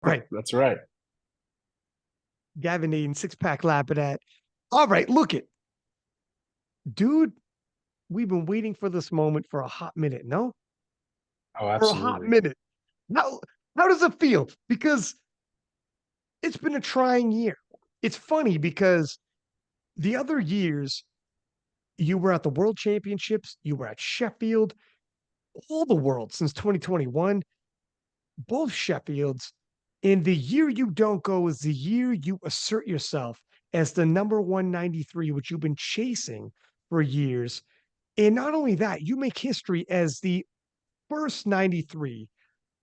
Right. That's right. Gavin Adin, six-pack Lapadat. All right, look it. Dude, we've been waiting for this moment for a hot minute, no? Oh, For a hot absolutely. minute. How how does it feel? Because it's been a trying year. It's funny because the other years you were at the World Championships, you were at Sheffield, all the world since 2021, both Sheffields. And the year you don't go is the year you assert yourself as the number 193, which you've been chasing for years. And not only that, you make history as the first 93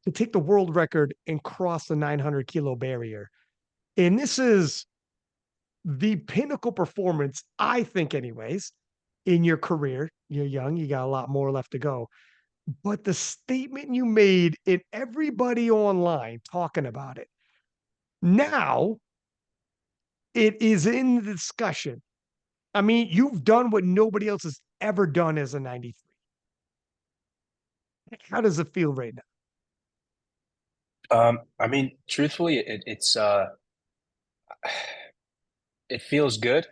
to take the world record and cross the 900 kilo barrier. And this is the pinnacle performance, I think, anyways, in your career. You're young, you got a lot more left to go. But the statement you made and everybody online talking about it now, it is in the discussion. I mean, you've done what nobody else has ever done as a 93. How does it feel right now? I mean, truthfully, it feels good,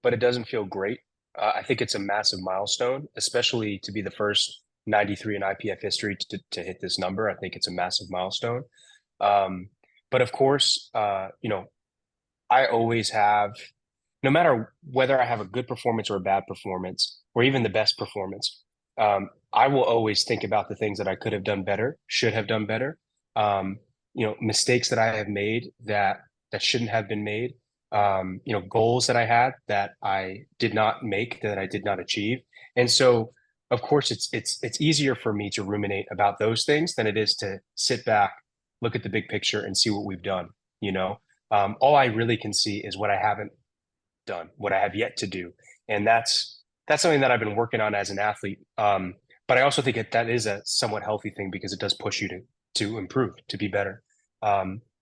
but it doesn't feel great. I think it's a massive milestone, especially to be the first 93 in IPF history to hit this number. I think it's a massive milestone. Um, but of course, I always have, no matter whether I have a good performance or a bad performance, or even the best performance, I will always think about the things that I could have done better, should have done better. Um, mistakes that I have made that shouldn't have been made. Goals that I had that I did not make, that I did not achieve. And so, of course, it's easier for me to ruminate about those things than it is to sit back, look at the big picture, and see what we've done. You know, all I really can see is what I haven't done, what I have yet to do, and that's something that I've been working on as an athlete. But I also think that is a somewhat healthy thing because it does push you to improve, to be better.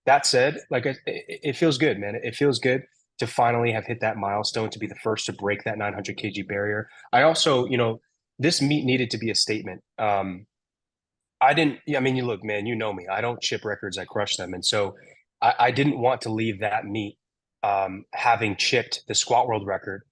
That said, it feels good, man. It feels good to finally have hit that milestone, to be the first to break that 900 kg barrier. I also, this meet needed to be a statement. I didn't, I mean, you look, man, you know me. I don't chip records, I crush them. And so I didn't want to leave that meet having chipped the squat world record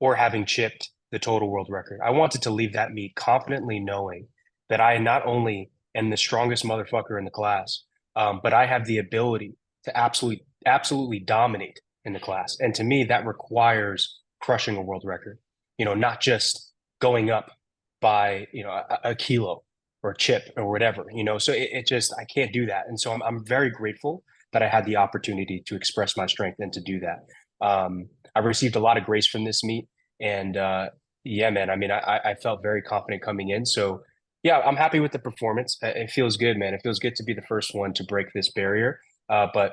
or having chipped the total world record. I wanted to leave that meet confidently knowing that I not only am the strongest motherfucker in the class, but I have the ability to absolutely dominate in the class. And to me, that requires crushing a world record, not just going up by, a kilo or a chip or whatever, so it just, I can't do that. And so I'm very grateful that I had the opportunity to express my strength and to do that. I received a lot of grace from this meet, and yeah, man. I mean, I felt very confident coming in. So yeah, I'm happy with the performance. It feels good, man. It feels good to be the first one to break this barrier. But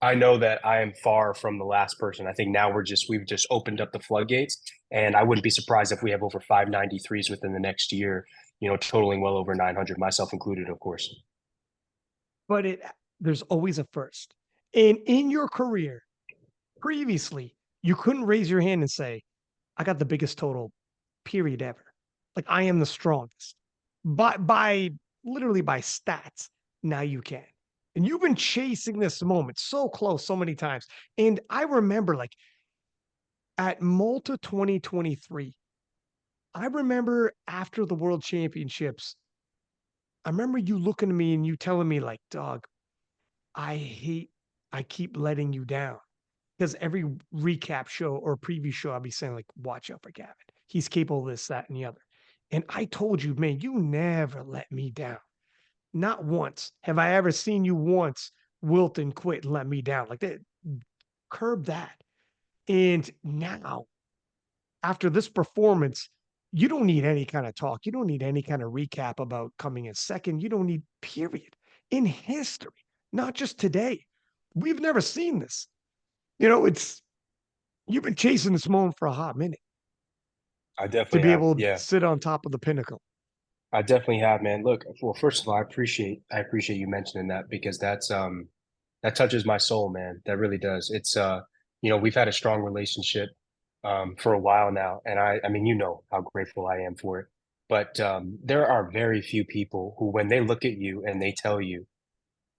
I know that I am far from the last person. I think now we've just opened up the floodgates, and I wouldn't be surprised if we have over 593s within the next year. Totaling well over 900, myself included, of course. But there's always a first. And in your career, previously, you couldn't raise your hand and say, I got the biggest total, period, ever. Like I am the strongest. By literally by stats, now you can. And you've been chasing this moment so close so many times. And I remember like at Malta 2023, I remember after the world championships, I remember you looking at me and you telling me, like, dog, I hate, I keep letting you down. Because every recap show or preview show, I'll be saying, like, watch out for Gavin. He's capable of this, that, and the other. And I told you, man, you never let me down. Not once have I ever seen you once wilt and quit and let me down. Like that, curb that. And now, after this performance, you don't need any kind of talk. You don't need any kind of recap about coming in second. You don't need, period. In history, not just today. We've never seen this. It's you've been chasing this moment for a hot minute I to definitely be have. able to Yeah, sit on top of the pinnacle. I definitely have, man. Look, well, first of all, I appreciate you mentioning that because that touches my soul, man. That really does. It's we've had a strong relationship for a while now, and I mean, how grateful I am for it. But there are very few people who, when they look at you and they tell you,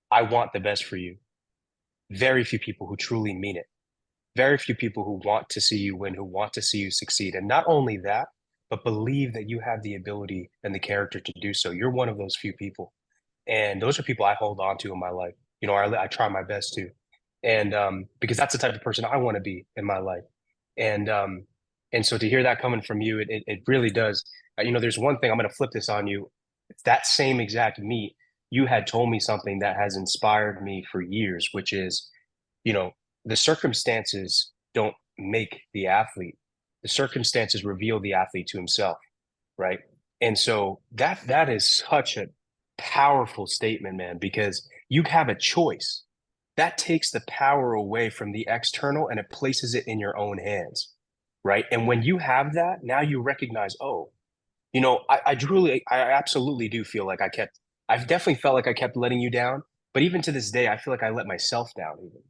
"I want the best for you," very few people who truly mean it. Very few people who want to see you win, who want to see you succeed. And not only that, but believe that you have the ability and the character to do so. You're one of those few people. And those are people I hold on to in my life. You know, I try my best to. And because that's the type of person I want to be in my life. And um, and so to hear that coming from you, it really does. You know, there's one thing I'm going to flip this on you. That same exact meet, you had told me something that has inspired me for years, which is, you know, the circumstances don't make the athlete. The circumstances reveal the athlete to himself, right? And so that is such a powerful statement, man, because you have a choice. That takes the power away from the external and it places it in your own hands, right? And when you have that, now you recognize, oh, you know, I absolutely do feel like I've definitely felt like I kept letting you down. But even to this day, I feel like I let myself down, even,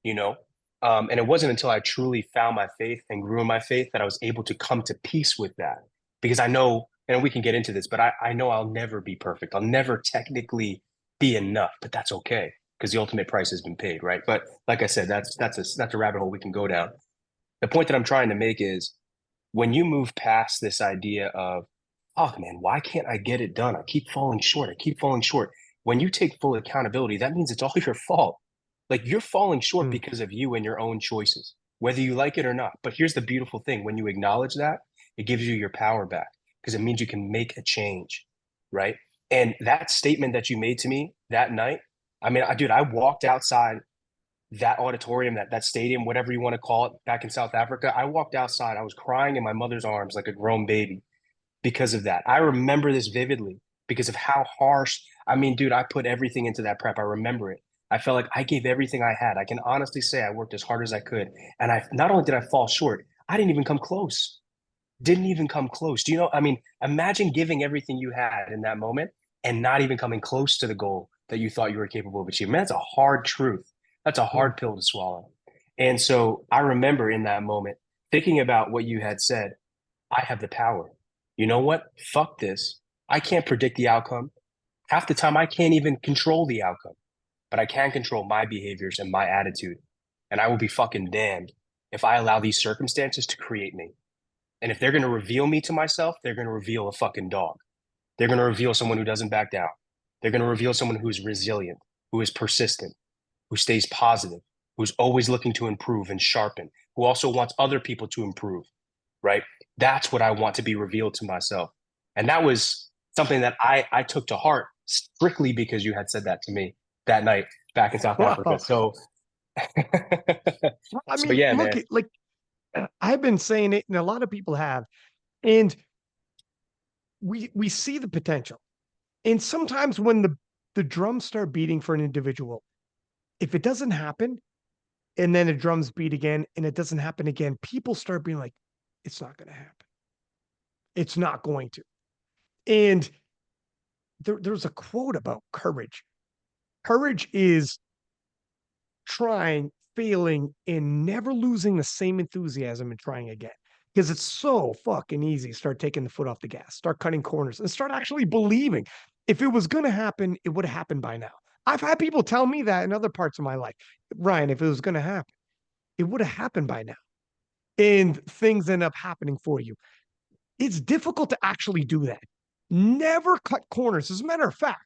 you know? And it wasn't until I truly found my faith and grew in my faith that I was able to come to peace with that. Because I know, and we can get into this, but I know I'll never be perfect. I'll never technically be enough, but that's okay because the ultimate price has been paid, right? But like I said, that's a rabbit hole we can go down. The point that I'm trying to make is when you move past this idea of, oh man, why can't I get it done? I keep falling short. I keep falling short. When you take full accountability, that means it's all your fault. Like you're falling short Mm. because of you and your own choices, whether you like it or not. But here's the beautiful thing when you acknowledge that, it gives you your power back because it means you can make a change, right? And that statement that you made to me that night, I mean, dude, I walked outside that auditorium, that stadium, whatever you want to call it, back in South Africa. I walked outside. I was crying in my mother's arms like a grown baby because of that. I remember this vividly because of how harsh. I mean, dude, I put everything into that prep. I remember it. I felt like I gave everything I had. I can honestly say I worked as hard as I could. And I not only did I fall short, I didn't even come close. Didn't even come close. Do you know? I mean, imagine giving everything you had in that moment and not even coming close to the goal that you thought you were capable of achieving. Man, that's a hard truth. That's a Mm. hard pill to swallow. And so I remember in that moment thinking about what you had said. I have the power. You know what? Fuck this. I can't predict the outcome. Half the time, I can't even control the outcome, but I can control my behaviors and my attitude. And I will be fucking damned if I allow these circumstances to create me. And if they're going to reveal me to myself, they're going to reveal a fucking dog. They're going to reveal someone who doesn't back down. They're going to reveal someone who's resilient, who is persistent, who stays positive, who's always looking to improve and sharpen, who also wants other people to improve, right? That's what I want to be revealed to myself. And that was something that I took to heart strictly because you had said that to me that night back in South Africa. Wow. So, I so mean, yeah, look man. at like I've been saying it, and a lot of people have, and we see the potential. And sometimes when the drums start beating for an individual, if it doesn't happen, and then the drums beat again, and it doesn't happen again, people start being like, "It's not going to happen. It's not going to." And there's a quote about courage. Courage is trying, failing, and never losing the same enthusiasm and trying again. Because it's so fucking easy to start taking the foot off the gas, start cutting corners, and start actually believing. If it was going to happen, it would have happened by now. I've had people tell me that in other parts of my life. Ryan, if it was going to happen, it would have happened by now. And things end up happening for you. It's difficult to actually do that. Never cut corners. As a matter of fact,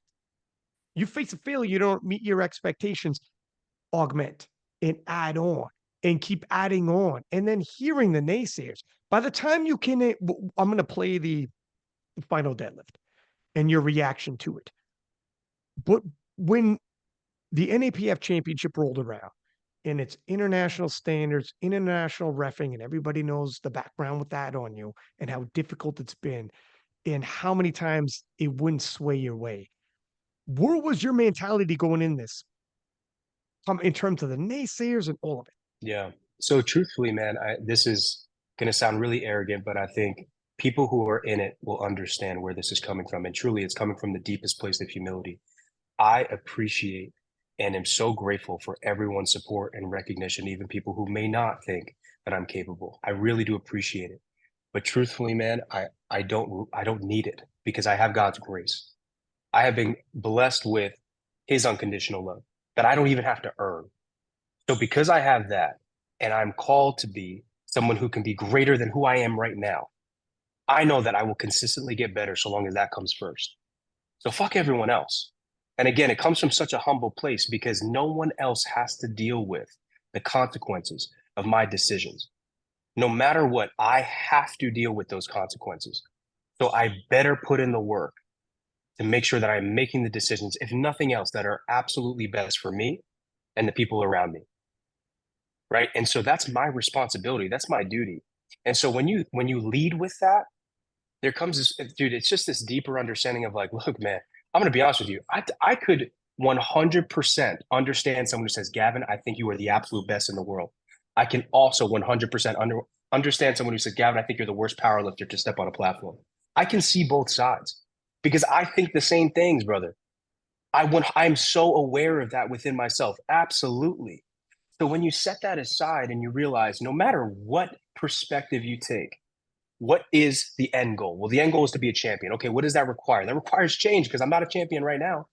you face a failure, you don't meet your expectations, augment and add on and keep adding on and then hearing the naysayers. By the time you can, I'm going to play the final deadlift and your reaction to it. But when the NAPF championship rolled around and it's international standards, international refing, and everybody knows the background with that on you and how difficult it's been and how many times it wouldn't sway your way. Where was your mentality going in this in terms of the naysayers and all of it? Yeah. So truthfully, man, this is going to sound really arrogant, but I think people who are in it will understand where this is coming from. And truly, it's coming from the deepest place of humility. I appreciate and am so grateful for everyone's support and recognition, even people who may not think that I'm capable. I really do appreciate it. But truthfully, man, I don't need it because I have God's grace. I have been blessed with his unconditional love that I don't even have to earn. So because I have that, and I'm called to be someone who can be greater than who I am right now, I know that I will consistently get better so long as that comes first. So fuck everyone else. And again, it comes from such a humble place because no one else has to deal with the consequences of my decisions. No matter what, I have to deal with those consequences. So I better put in the work to make sure that I'm making the decisions, if nothing else, that are absolutely best for me and the people around me. Right. And so that's my responsibility. That's my duty. And so when you lead with that, there comes this, dude, it's just this deeper understanding of like, look, man, I'm going to be honest with you. I could 100% understand someone who says, Gavin, I think you are the absolute best in the world. I can also 100% understand someone who says, Gavin, I think you're the worst power lifter to step on a platform. I can see both sides because I think the same things, brother. I'm so aware of that within myself. Absolutely. So when you set that aside and you realize no matter what perspective you take, what is the end goal? Well, the end goal is to be a champion. Okay, what does that require? That requires change because I'm not a champion right now.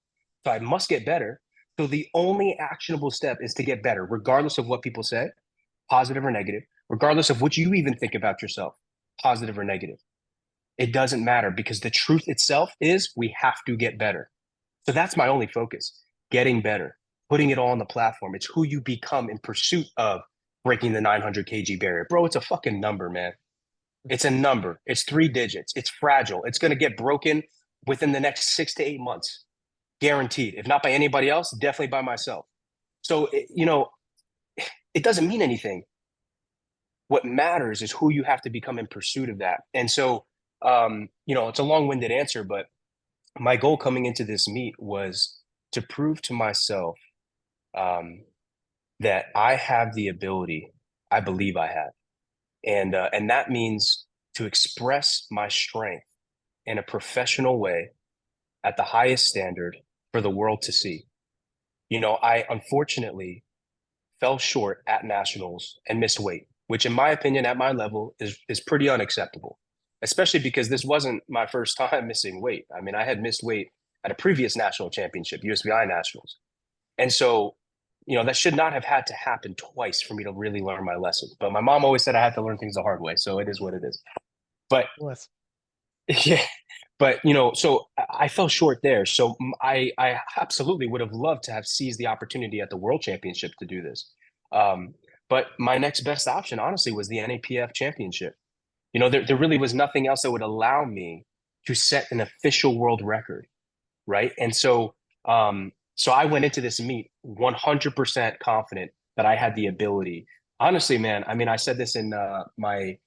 So I must get better. So the only actionable step is to get better, regardless of what people say, positive or negative, regardless of what you even think about yourself, positive or negative. It doesn't matter because the truth itself is we have to get better. So that's my only focus, getting better, putting it all on the platform. It's who you become in pursuit of breaking the 900 kg barrier. Bro, it's a fucking number, man. It's a number. It's 3 digits. It's fragile. It's going to get broken within the next 6 to 8 months, guaranteed. If not by anybody else, definitely by myself. So, it doesn't mean anything. What matters is who you have to become in pursuit of that. And so, it's a long-winded answer, but my goal coming into this meet was to prove to myself um, that I have the ability. I believe I have, and that means to express my strength in a professional way at the highest standard for the world to see. I unfortunately fell short at nationals and missed weight, which in my opinion, at my level, is pretty unacceptable, especially because this wasn't my first time missing weight. I mean, I had missed weight at a previous national championship, USBI nationals. And so, that should not have had to happen twice for me to really learn my lesson. But my mom always said I had to learn things the hard way. So it is what it is. But Bless. yeah, but so I fell short there. So I absolutely would have loved to have seized the opportunity at the World Championship to do this. Um, but my next best option, honestly, was the NAPF Championship. There really was nothing else that would allow me to set an official world record, right? And so I went into this meet 100% confident that I had the ability. Honestly, man, I mean, I said this in my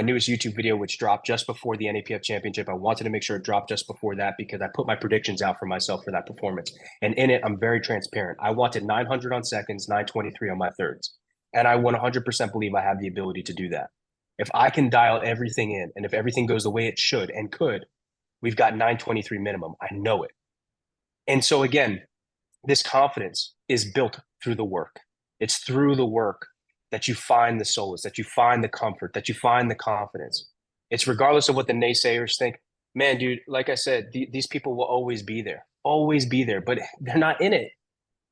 newest YouTube video, which dropped just before the NAPF Championship. I wanted to make sure it dropped just before that because I put my predictions out for myself for that performance. And in it, I'm very transparent. I wanted 900 on seconds, 923 on my thirds. And I 100% believe I have the ability to do that. If I can dial everything in and if everything goes the way it should and could, we've got 923 minimum. I know it. And so again, this confidence is built through the work. It's through the work that you find the solace, that you find the comfort, that you find the confidence. It's regardless of what the naysayers think. Man, dude, like I said, these people will always be there, but they're not in it.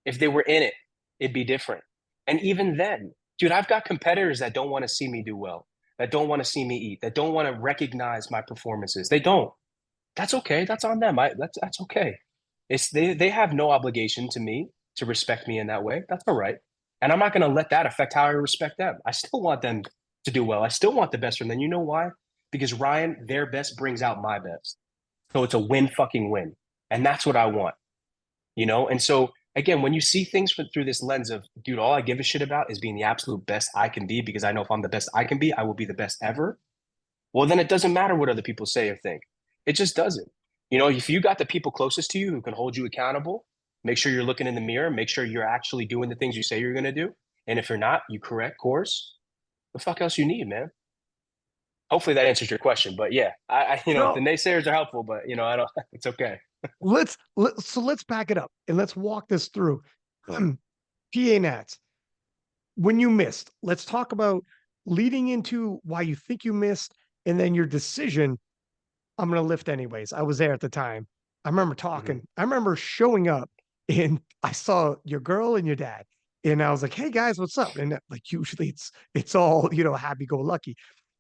If they were in it, it'd be different. And even then, dude, I've got competitors that don't want to see me do well, that don't want to see me eat, that don't want to recognize my performances. They don't. That's okay. That's on them. That's okay. They have no obligation to me to respect me in that way. That's all right. And I'm not going to let that affect how I respect them. I still want them to do well. I still want the best from them. You know why? Because Ryan, their best brings out my best. So it's a win fucking win. And that's what I want. And so again, when you see things through this lens of, dude, all I give a shit about is being the absolute best I can be because I know if I'm the best I can be, I will be the best ever. Well, then it doesn't matter what other people say or think. It just doesn't. If you got the people closest to you who can hold you accountable, make sure you're looking in the mirror, make sure you're actually doing the things you say you're going to do. And if you're not, you correct course. The fuck else you need, man? Hopefully that answers your question. But yeah, the No, naysayers are helpful, but I don't, it's okay. let's back it up and let's walk this through. PA Nats, when you missed, let's talk about leading into why you think you missed and then your decision. I'm going to lift anyways. I was there at the time. I remember talking. Mhm. I remember showing up and I saw your girl and your dad. And I was like, "Hey guys, what's up?" And like usually it's all, happy go lucky.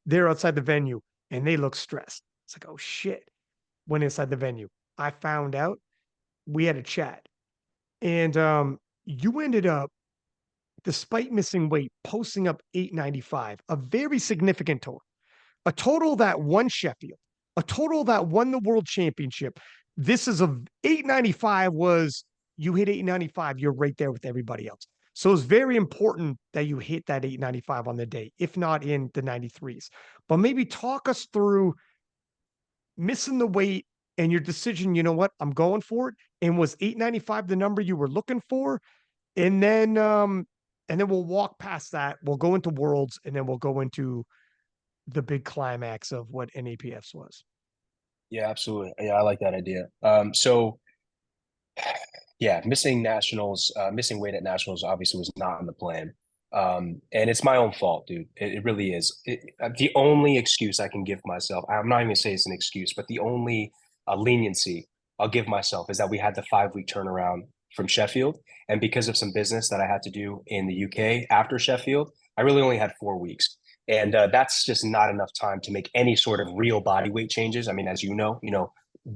They're outside the venue and they look stressed. It's like, "Oh shit." Went inside the venue. I found out we had a chat. And you ended up, despite missing weight, posting up 895, a very significant total. A total that won Sheffield, a total that won the world championship. This is a 895 was you hit 895, you're right there with everybody else. So it's very important that you hit that 895 on the day, if not in the 93s. But maybe talk us through missing the weight and your decision, you know what, I'm going for it. And was 895 the number you were looking for? And then we'll walk past that. We'll go into worlds and then we'll go into the big climax of what NAPFs was. Yeah, absolutely. Yeah, I like that idea. So yeah, missing weight at nationals obviously was not in the plan. And it's my own fault, dude. It really is. The only excuse I can give myself, I'm not even gonna say it's an excuse, but the only leniency I'll give myself is that we had the 5 week turnaround from Sheffield. And because of some business that I had to do in the UK after Sheffield, I really only had 4 weeks. And that's just not enough time to make any sort of real body weight changes. I mean, as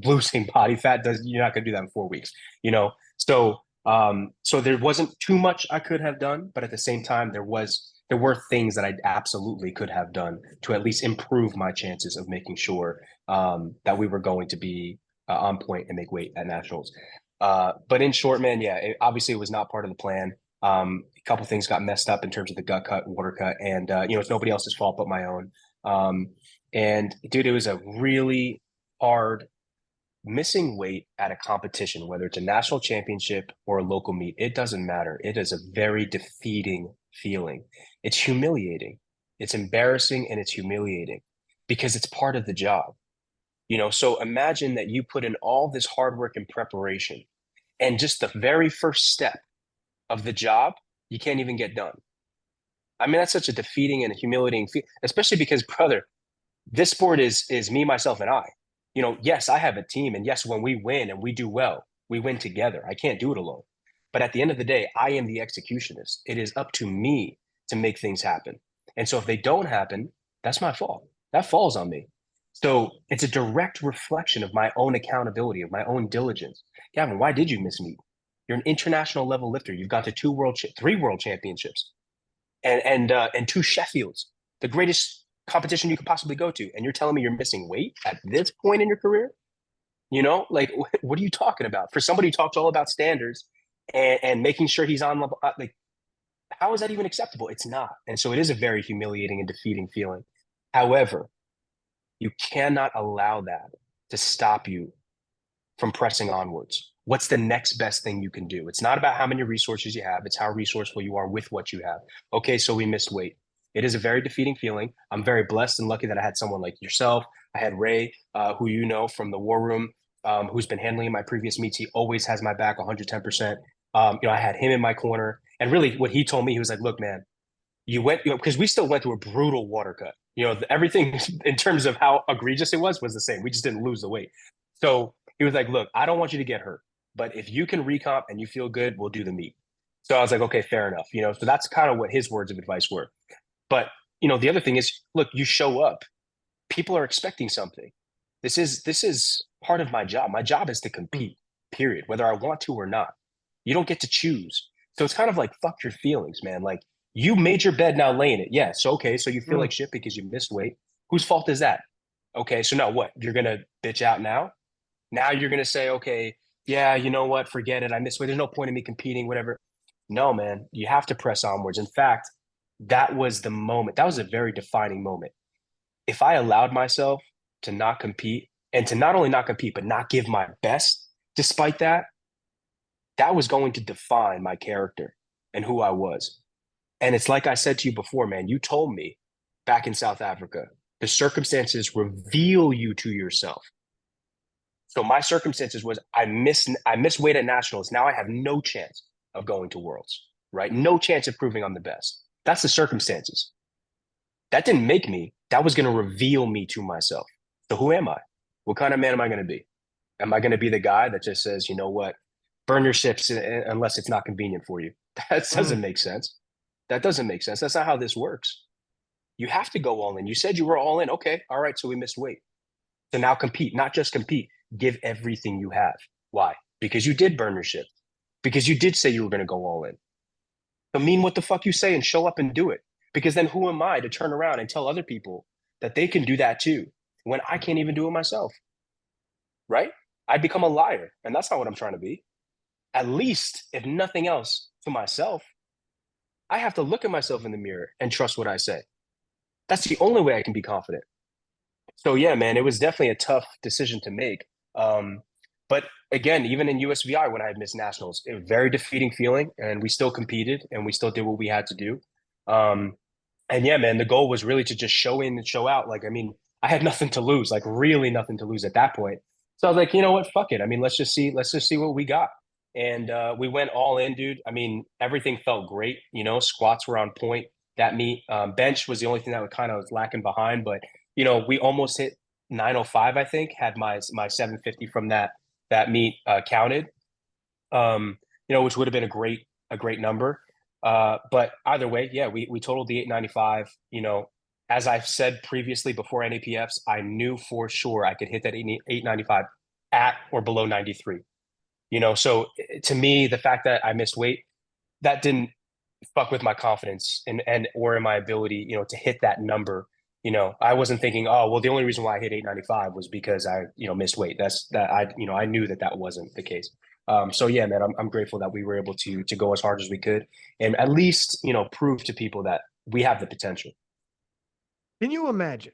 losing body fat does, you're not gonna do that in 4 weeks, you know. So there wasn't too much I could have done, but at the same time, there were things that I absolutely could have done to at least improve my chances of making sure that we were going to be on point and make weight at nationals. But in short, man, yeah, obviously it was not part of the plan. A couple things got messed up in terms of the gut cut, water cut, and it's nobody else's fault but my own. And dude, it was a really hard missing weight at a competition, whether it's a national championship or a local meet, it doesn't matter. It is a very defeating feeling. It's humiliating. It's embarrassing and it's humiliating because it's part of the job. So imagine that you put in all this hard work and preparation, and just the very first step of the job, you can't even get done. I mean, that's such a defeating and humiliating feel, especially because, brother, this sport is me, myself, and I. Yes, I have a team, and yes, when we win and we do well, we win together. I can't do it alone. But at the end of the day, I am the executionist. It is up to me to make things happen. And so if they don't happen, that's my fault. That falls on me. So it's a direct reflection of my own accountability, of my own diligence. Gavin, why did you miss me? You're an international level lifter. You've gone to three world championships, and two Sheffields, the greatest competition you could possibly go to, and you're telling me you're missing weight at this point in your career? Like, what are you talking about? For somebody who talks all about standards and making sure he's on level, like, how is that even acceptable? It's not. And so it is a very humiliating and defeating feeling. However, you cannot allow that to stop you from pressing onwards. What's the next best thing you can do? It's not about how many resources you have, it's how resourceful you are with what you have. Okay, so we missed weight. It is a very defeating feeling. I'm very blessed and lucky that I had someone like yourself. I had Ray, who you know from the War Room, who's been handling my previous meets. He always has my back 110%. I had him in my corner. And really, what he told me, he was like, look, man, you went, because we still went through a brutal water cut. Everything in terms of how egregious it was the same. We just didn't lose the weight. So he was like, look, I don't want you to get hurt, but if you can recomp and you feel good, we'll do the meet. So I was like, okay, fair enough. So that's kind of what his words of advice were. But, the other thing is, look, you show up, people are expecting something. This is part of my job. My job is to compete, period, whether I want to or not. You don't get to choose. So it's kind of like, fuck your feelings, man. Like, you made your bed, now lay in it. Yes. Okay. So you feel like shit because you missed weight. Whose fault is that? Okay. So now what? You're going to bitch out now? Now you're going to say, okay, yeah, you know what? Forget it. I missed weight. There's no point in me competing, whatever. No, man. You have to press onwards. In fact, that was the moment. That was a very defining moment. If I allowed myself to not compete, and to not only not compete, but not give my best despite that, that was going to define my character and who I was. And it's like I said to you before, man, you told me back in South Africa, the circumstances reveal you to yourself. So my circumstances was I miss weight at nationals. Now I have no chance of going to worlds, right? No chance of proving I'm the best. That's the circumstances. That didn't make me. That was going to reveal me to myself. So who am I? What kind of man am I going to be? Am I going to be the guy that just says, you know what, burn your ships unless it's not convenient for you? That Mm. doesn't make sense. That doesn't make sense. That's not how this works. You have to go all in. You said you were all in. Okay. All right. So we missed weight. So now compete, not just compete, give everything you have. Why? Because you did burn your ship. Because you did say you were going to go all in. So mean what the fuck you say and show up and do it. Because then who am I to turn around and tell other people that they can do that too when I can't even do it myself? Right? I'd become a liar. And that's not what I'm trying to be. At least, if nothing else, to myself, I have to look at myself in the mirror and trust what I say. That's the only way I can be confident. So yeah, man, it was definitely a tough decision to make. But again, even in USVI, when I had missed nationals, it was a very defeating feeling, and we still competed and we still did what we had to do. Um, and yeah, man, the goal was really to just show in and show out. Like, I mean, I had nothing to lose, like really nothing to lose at that point. So I was like, you know what, fuck it. I mean, let's just see what we got. And we went all in, dude. I mean, everything felt great. You know, squats were on point that meet. Bench was the only thing that was kind of was lacking behind, but you know, we almost hit 905. I think had my 750 from that meet counted. You know, which would have been a great number. But either way, yeah, we totaled the 895. You know, as I've said previously before NAPFs, I knew for sure I could hit that 895 at or below 93. You know, so to me, the fact that I missed weight, that didn't fuck with my confidence and or in my ability, you know, to hit that number. You know, I wasn't thinking, oh, well, the only reason why I hit 895 was because I, you know, missed weight. That's that I, you know, I knew that that wasn't the case. So yeah, man, I'm grateful that we were able to go as hard as we could and at least, you know, prove to people that we have the potential. Can you imagine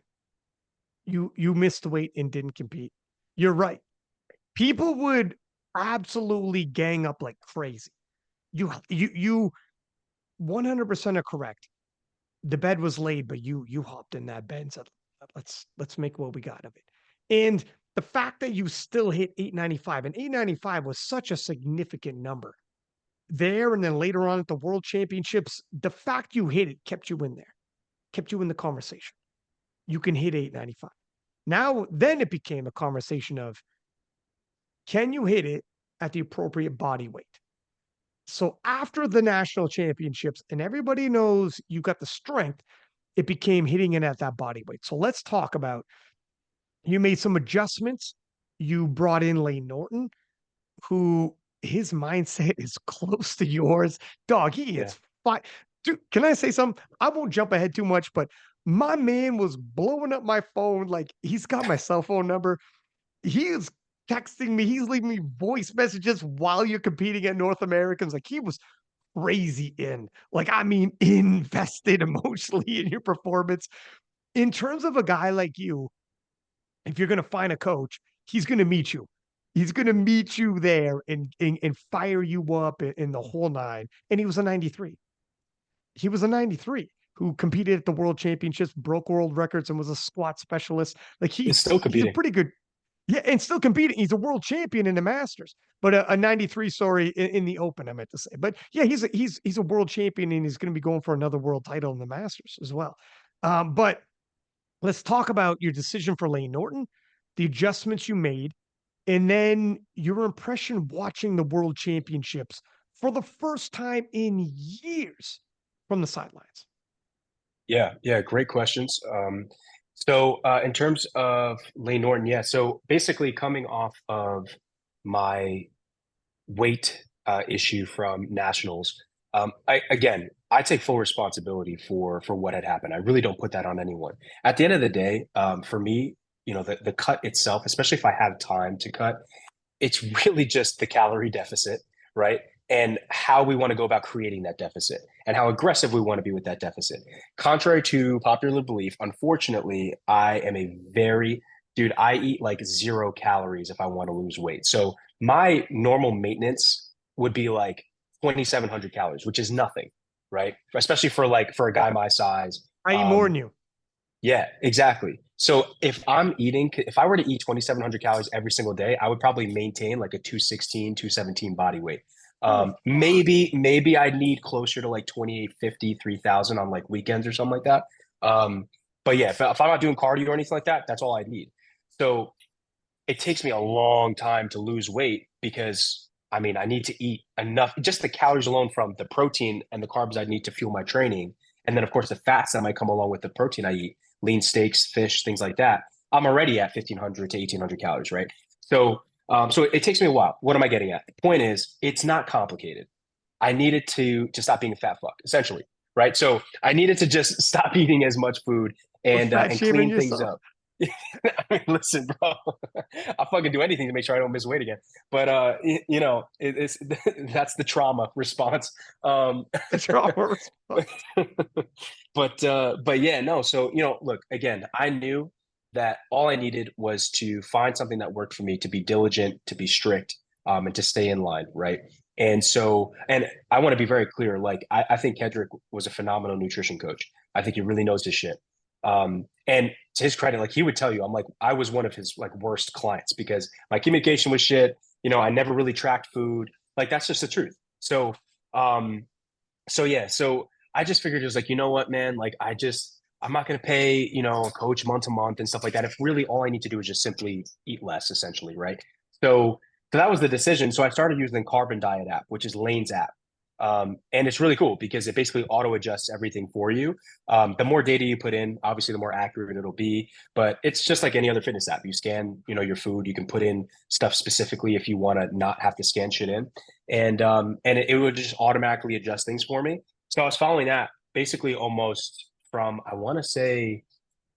you missed weight and didn't compete? You're right. People would absolutely gang up like crazy. You 100% are correct. The bed was laid, but you hopped in that bed and said, let's make what we got of it. And the fact that you still hit 895 and 895 was such a significant number there, and then later on at the World Championships, the fact you hit it kept you in there, kept you in the conversation. You can hit 895. Now, then it became a conversation of can you hit it at the appropriate body weight? So after the national championships, and everybody knows you got the strength, it became hitting it at that body weight. So let's talk about you made some adjustments. You brought in Layne Norton, who his mindset is close to yours. Dog, he Yeah. is fine. Dude, can I say something? I won't jump ahead too much, but my man was blowing up my phone. Like he's got my cell phone number. He is texting me. He's leaving me voice messages while you're competing at North Americans. Like he was crazy in, like, I mean, invested emotionally in your performance. In terms of a guy like you, if you're going to find a coach, he's going to meet you. He's going to meet you there and fire you up in the whole nine. And he was a 93. He was a 93 who competed at the world championships, broke world records, and was a squat specialist. Like It's still he's a competing. pretty good, yeah, and still competing. He's a world champion in the Masters, but a 93, sorry, in the Open, I meant to say. But yeah, he's a world champion, and he's going to be going for another world title in the Masters as well. But let's talk about your decision for Layne Norton, the adjustments you made, and then your impression watching the World Championships for the first time in years from the sidelines. Yeah, yeah, great questions. In terms of Layne Norton, yeah. So basically, coming off of my weight issue from nationals, I take full responsibility for what had happened. I really don't put that on anyone. At the end of the day, for me, you know, the cut itself, especially if I have time to cut, it's really just the calorie deficit, right? And how we want to go about creating that deficit and how aggressive we want to be with that deficit. Contrary to popular belief, unfortunately, I am a very, dude, I eat like 0 calories if I want to lose weight. So my normal maintenance would be like 2,700 calories, which is nothing, right? Especially for a guy my size. I eat more Um, than you. yeah, exactly. So if I were to eat 2,700 calories every single day, I would probably maintain like a 216, 217 body weight. Oh, fuck. Maybe I'd need closer to like 2,850, 3,000 on like weekends or something like that. But yeah, if I'm not doing cardio or anything like that, that's all I need. So it takes me a long time to lose weight because I mean, I need to eat enough, just the calories alone from the protein and the carbs I need to fuel my training. And then, of course, the fats that might come along with the protein I eat, lean steaks, fish, things like that. I'm already at 1,500 to 1,800 calories, right? So, so it takes me a while. What am I getting at? The point is, it's not complicated. I needed to stop being a fat fuck, essentially, right? So I needed to just stop eating as much food Or fat and shaming clean things yourself. up. I mean, listen, bro, I'll fucking do anything to make sure I don't miss weight again. But you know, it's that's the trauma response. The trauma response. but yeah, no. So you know, look, again, I knew that all I needed was to find something that worked for me, to be diligent, to be strict, and to stay in line, right? And so, and I want to be very clear. Like, I think Kedrick was a phenomenal nutrition coach. I think he really knows his shit. And to his credit, like he would tell you, I'm like, I was one of his like worst clients because my communication was shit. You know, I never really tracked food. Like that's just the truth. So, um, so yeah, so I just figured it was like, you know what, man, like I'm not gonna pay, you know, a coach month to month and stuff like that. If really all I need to do is just simply eat less, essentially, right? So so that was the decision. So I started using the Carbon Diet app, which is Lane's app. And it's really cool because it basically auto adjusts everything for you. The more data you put in, obviously, the more accurate it'll be. But it's just like any other fitness app. You scan, you know, your food. You can put in stuff specifically if you want to not have to scan shit in, and it would just automatically adjust things for me. So I was following that basically almost from I want to say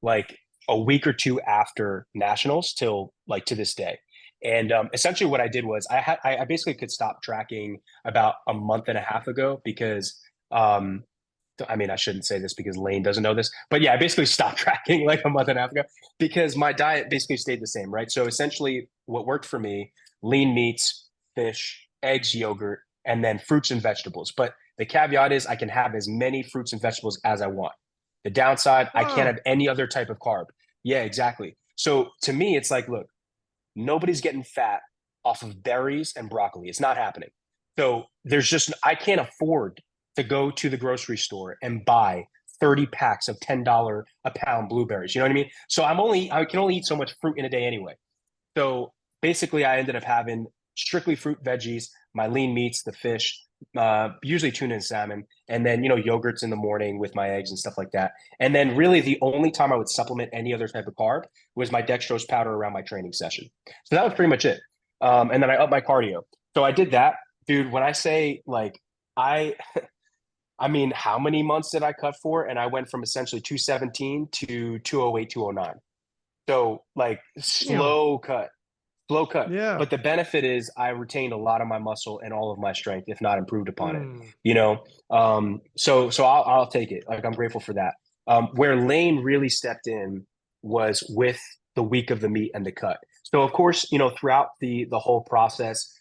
like a week or two after nationals till like to this day. And essentially, what I did was I basically could stop tracking about a month and a half ago because um, I mean I shouldn't say this because Lane doesn't know this, but yeah, I basically stopped tracking like a month and a half ago because my diet basically stayed the same, right? So essentially, what worked for me: lean meats, fish, eggs, yogurt, and then fruits and vegetables. But the caveat is I can have as many fruits and vegetables as I want. The downside, I can't Wow. have any other type of carb. Yeah, exactly. So to me, it's like, look, nobody's getting fat off of berries and broccoli. It's not happening. So there's just, I can't afford to go to the grocery store and buy 30 packs of $10 a pound blueberries. You know what I mean? So I can only eat so much fruit in a day anyway. So basically, I ended up having strictly fruit, veggies, my lean meats, the fish, usually tuna and salmon, and then you know yogurts in the morning with my eggs and stuff like that. And then really the only time I would supplement any other type of carb was my dextrose powder around my training session. So that was pretty much it. And then I upped my cardio. So I did that, dude. When I say like I, I mean, how many months did I cut for? And I went from essentially 217 to 208, 209. So like Damn. slow cut. Yeah. But the benefit is I retained a lot of my muscle and all of my strength, if not improved upon it. Mm. You know, so I'll take it. Like I'm grateful for that. Where Lane really stepped in was with the week of the meet and the cut. So of course, you know, throughout the whole process,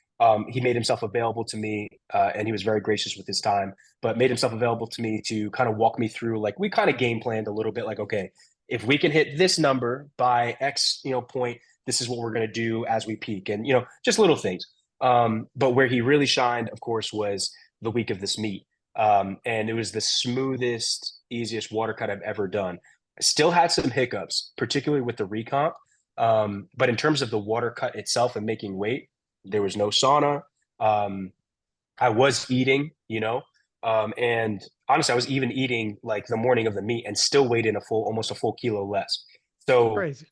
he made himself available to me, and he was very gracious with his time. But made himself available to me to kind of walk me through. Like we kind of game planned a little bit. Like okay, if we can hit this number by X, you know, point, this is what we're going to do as we peak, and you know, just little things. But where he really shined, of course, was the week of this meet, and it was the smoothest, easiest water cut I've ever done. I still had some hiccups, particularly with the recomp, but in terms of the water cut itself and making weight, there was no sauna. Um, I was eating, you know, and honestly, I was even eating like the morning of the meet and still weighed in almost a full kilo less. So Crazy.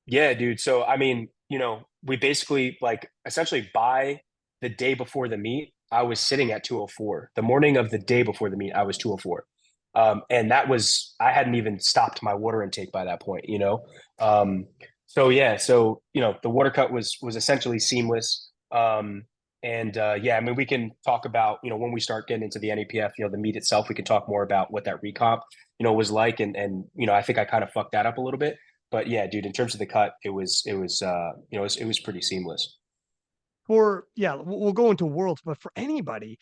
yeah, dude. So I mean, you know, we basically like essentially by the day before the meet, I was sitting at 204. The morning of the day before the meet, I was 204. And that was I hadn't even stopped my water intake by that point, you know. Um, so yeah, so you know, the water cut was essentially seamless. And yeah, I mean, we can talk about you know when we start getting into the NAPF, you know, the meet itself. We can talk more about what that recomp, you know, was like, and you know, I think I kind of fucked that up a little bit, but yeah, dude, in terms of the cut, it was you know it was pretty seamless. For yeah, we'll go into worlds, but for anybody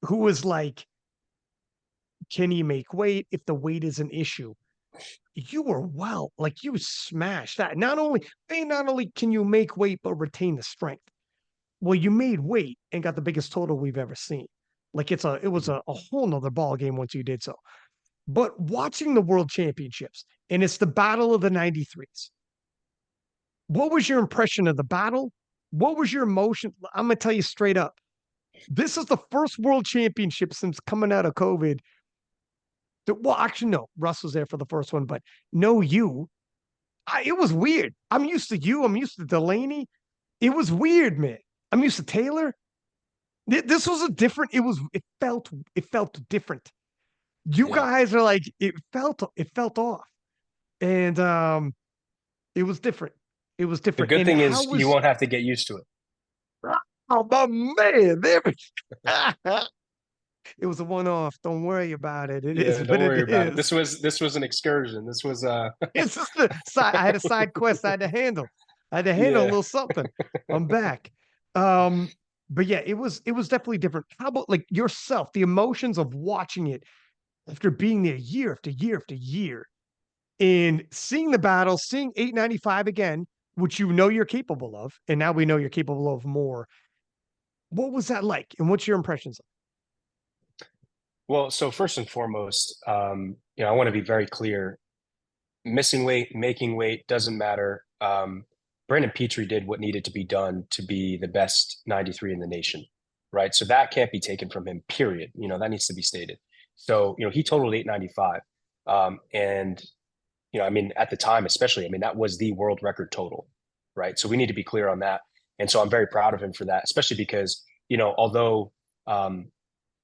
who was like, can you make weight if the weight is an issue? You were well, like you smashed that. Not only can you make weight, but retain the strength. Well, you made weight and got the biggest total we've ever seen. Like it was a whole nother ball game once you did so. But watching the world championships, and it's the battle of the 93s. What was your impression of the battle? What was your emotion? I'm gonna tell you straight up. This is the first world championship since coming out of COVID. Well, actually, no. Russ was there for the first one, but no, it was weird. I'm used to you. I'm used to Delaney. It was weird, man. I'm used to Taylor. This was a different. It felt different. You Yeah. guys are like it felt off, and it was different. It was The different. good And thing how is you was won't have to get used to it. oh my man? It was a one-off. Don't worry about it. It is Yeah, what don't it worry about it. is. This was an excursion. This was It's just the side. I had a side quest I had to handle. I had to handle a yeah. little something. I'm back. Um, but yeah, it was definitely different. How about like yourself, the emotions of watching it after being there year after year after year and seeing the battle, seeing 895 again, which you know you're capable of, and now we know you're capable of more. What was that like? And what's your impressions? Well, so first and foremost, I want to be very clear. Missing weight, making weight doesn't matter. Brandon Petrie did what needed to be done to be the best 93 in the nation, right? So that can't be taken from him, period. That needs to be stated. So, he totaled 895. And, I mean, at the time, especially, I mean, that was the world record total, right? So we need to be clear on that. And so I'm very proud of him for that, especially because, although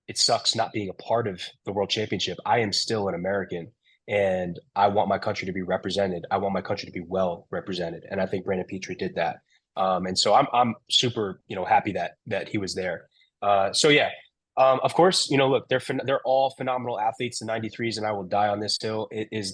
it sucks not being a part of the world championship, I am still an American and I want my country to be represented. I want my country to be well represented. And I think Brandon Petrie did that. And so I'm super, happy that he was there. So yeah, of course, look, they're all phenomenal athletes, the 93s, and I will die on this hill. It has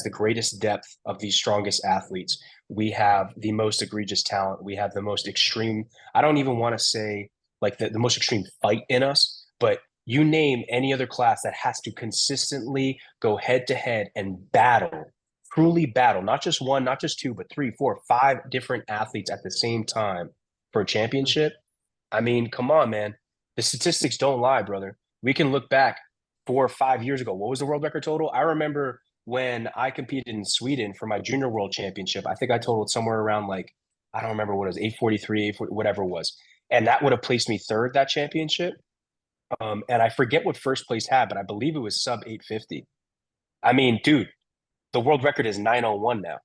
the greatest depth of the strongest athletes. We have the most egregious talent. We have the most extreme. I don't even want to say like the most extreme fight in us, but you name any other class that has to consistently go head to head and battle, truly battle, not just one, not just two, but three, four, five different athletes at the same time for a championship. I mean, come on, man. The statistics don't lie, brother. We can look back 4 or 5 years ago. What was the world record total? I remember when I competed in Sweden for my junior world championship. I think I totaled somewhere around like, I don't remember what it was, 843, whatever it was. And that would have placed me third that championship. And I forget what first place had, but I believe it was sub 850. I mean, dude, the world record is 901 now.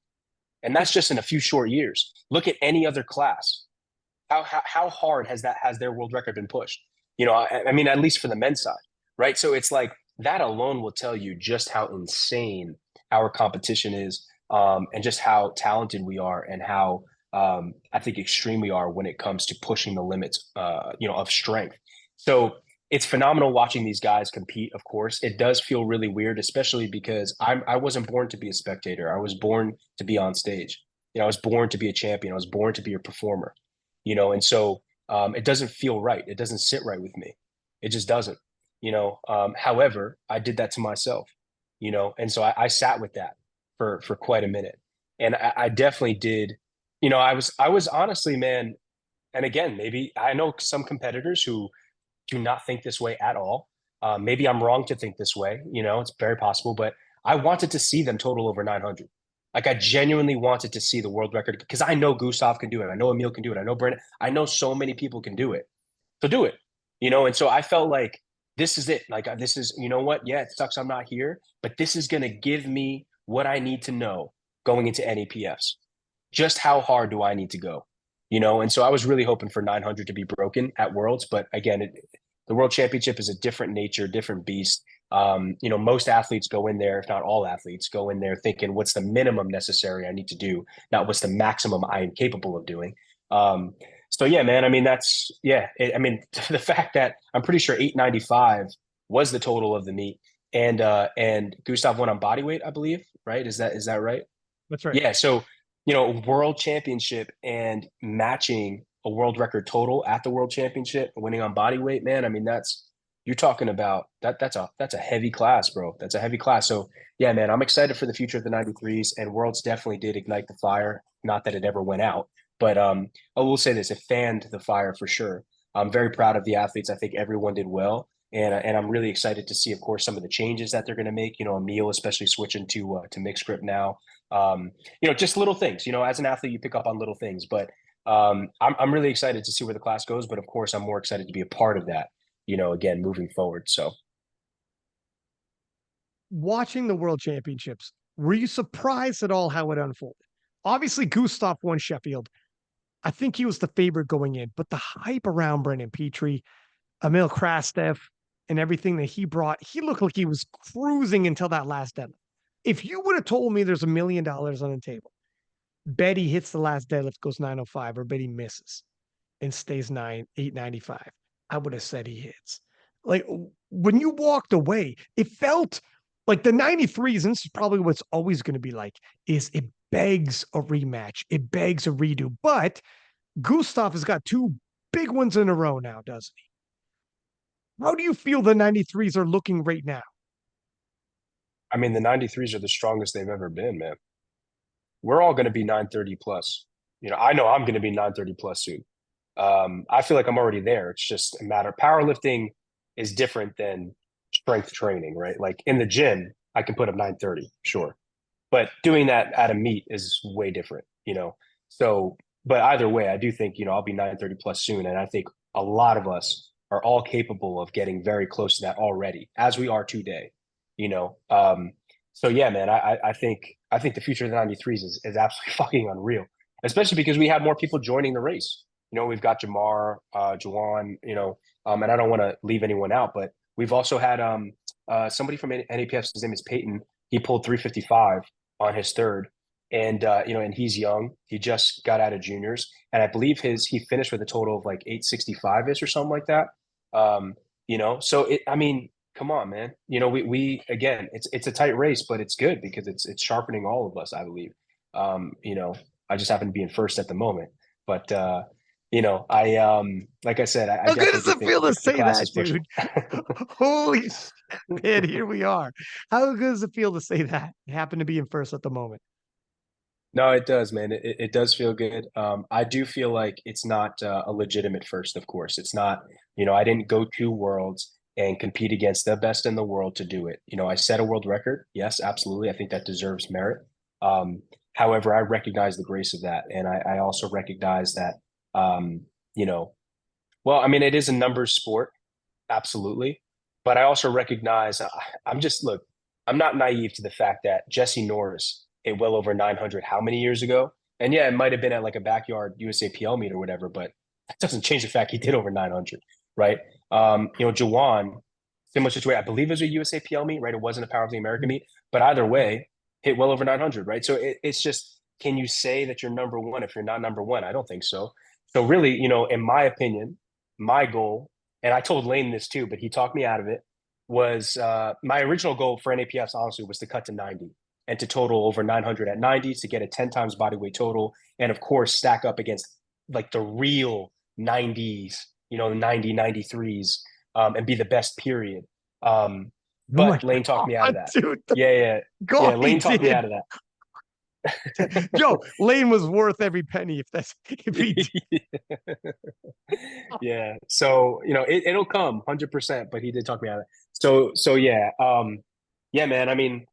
And that's just in a few short years. Look at any other class. How hard has their world record been pushed? I mean, at least for the men's side, right? So it's like that alone will tell you just how insane our competition is, and just how talented we are, and how I think extreme we are when it comes to pushing the limits, of strength. So it's phenomenal watching these guys compete. Of course, it does feel really weird, especially because I wasn't born to be a spectator. I was born to be on stage. I was born to be a champion. I was born to be a performer. And so it doesn't feel right. It doesn't sit right with me. It just doesn't. However, I did that to myself. And so I sat with that for quite a minute, and I definitely did. I was honestly, man. And again, maybe I know some competitors who do not think this way at all. Maybe I'm wrong to think this way. It's very possible, but I wanted to see them total over 900. Like I genuinely wanted to see the world record because I know Gustav can do it. I know Emil can do it. I know Brandon. I know so many people can do it. So do it. And so I felt like this is it. Like this is, you know what? Yeah, it sucks I'm not here, but this is going to give me what I need to know going into NAPFs. Just how hard do I need to go? And so I was really hoping for 900 to be broken at Worlds, but again, the World Championship is a different nature, different beast. Most athletes go in there, if not all athletes, go in there thinking, what's the minimum necessary I need to do, not what's the maximum I am capable of doing. So yeah, man. I mean, I mean, the fact that I'm pretty sure 895 was the total of the meet, and Gustav won on body weight, I believe. Right? Is that right? That's right. Yeah. So world championship and matching a world record total at the world championship, winning on body weight, man. I mean, you're talking about that. That's a heavy class, bro. That's a heavy class. So yeah, man, I'm excited for the future of the 93s, and Worlds definitely did ignite the fire. Not that it ever went out, but I will say this: it fanned the fire for sure. I'm very proud of the athletes. I think everyone did well. And I'm really excited to see, of course, some of the changes that they're going to make. Emil, especially switching to mixed grip now. Just little things. As an athlete, you pick up on little things, but I'm really excited to see where the class goes, but of course, I'm more excited to be a part of that. Again, moving forward. So Watching the World Championships, were you surprised at all how it unfolded? Obviously, Gustav won Sheffield. I think he was the favorite going in, but the hype around Brendan Petrie, Emil Krastev, and everything that he brought, he looked like he was cruising until that last deadlift. If you would have told me there's $1 million on the table, bet he hits the last deadlift, goes 905, or bet he misses and stays 895, I would have said he hits. Like when you walked away, it felt like the 93s, and this is probably what's always going to be like, is it begs a rematch. It begs a redo. But Gustav has got two big ones in a row now, doesn't he? How do you feel the 93s are looking right now? I mean, the 93s are the strongest they've ever been, man. We're all going to be 930 plus. I know I'm going to be 930 plus soon. I feel like I'm already there. It's just a matter. Powerlifting is different than strength training, right? Like in the gym, I can put up 930, sure. But doing that at a meet is way different. So, but either way, I do think, I'll be 930 plus soon. And I think a lot of us are all capable of getting very close to that already, as we are today, you know. So yeah, man, I think the future of the 93s is absolutely fucking unreal, especially because we have more people joining the race. We've got Jamar, Juwan, and I don't want to leave anyone out, but we've also had somebody from NAPF, his name is Peyton. He pulled 355 on his third, and and he's young. He just got out of juniors, and I believe he finished with a total of like 865 ish or something like that. So I mean, come on, man. We again, it's a tight race, but it's good because it's sharpening all of us, I believe. I just happen to be in first at the moment, but I like I said, I How good does definitely do it think feel to the say class that, is pushing. dude? Holy shit, man, here we are. How good does it feel to say that? I happen to be in first at the moment. No, it does, man. It does feel good. I do feel like it's not a legitimate first, of course. It's not, I didn't go to Worlds and compete against the best in the world to do it. I set a world record. Yes, absolutely. I think that deserves merit. However, I recognize the grace of that. And I also recognize that, you know, well, I mean, it is a numbers sport, absolutely. But I also recognize look, I'm not naive to the fact that Jesse Norris hit well over 900 how many years ago? And yeah, it might have been at like a backyard USAPL meet or whatever, but that doesn't change the fact he did over 900, right? Jawan, similar situation. I believe it was a USAPL meet, right? It wasn't a Powerlifting American meet, but either way, hit well over 900, right? So it's just, can you say that you're number one if you're not number one? I don't think so. So really, in my opinion, my goal, and I told Layne this too, but he talked me out of it, was my original goal for NAPS, honestly, was to cut to 90 and to total over 900 at 90 to get a 10 times body weight total. And of course, stack up against like the real 90s, the 90, 93s, and be the best period. Oh my But Layne talked me out of God, that. dude. Yeah, yeah, God, yeah. he Layne talked me did. out of Joe, that. Lane was worth every penny if he did. Yeah. So, it'll come 100%, but he did talk me out of it. So yeah. Yeah, man. I mean,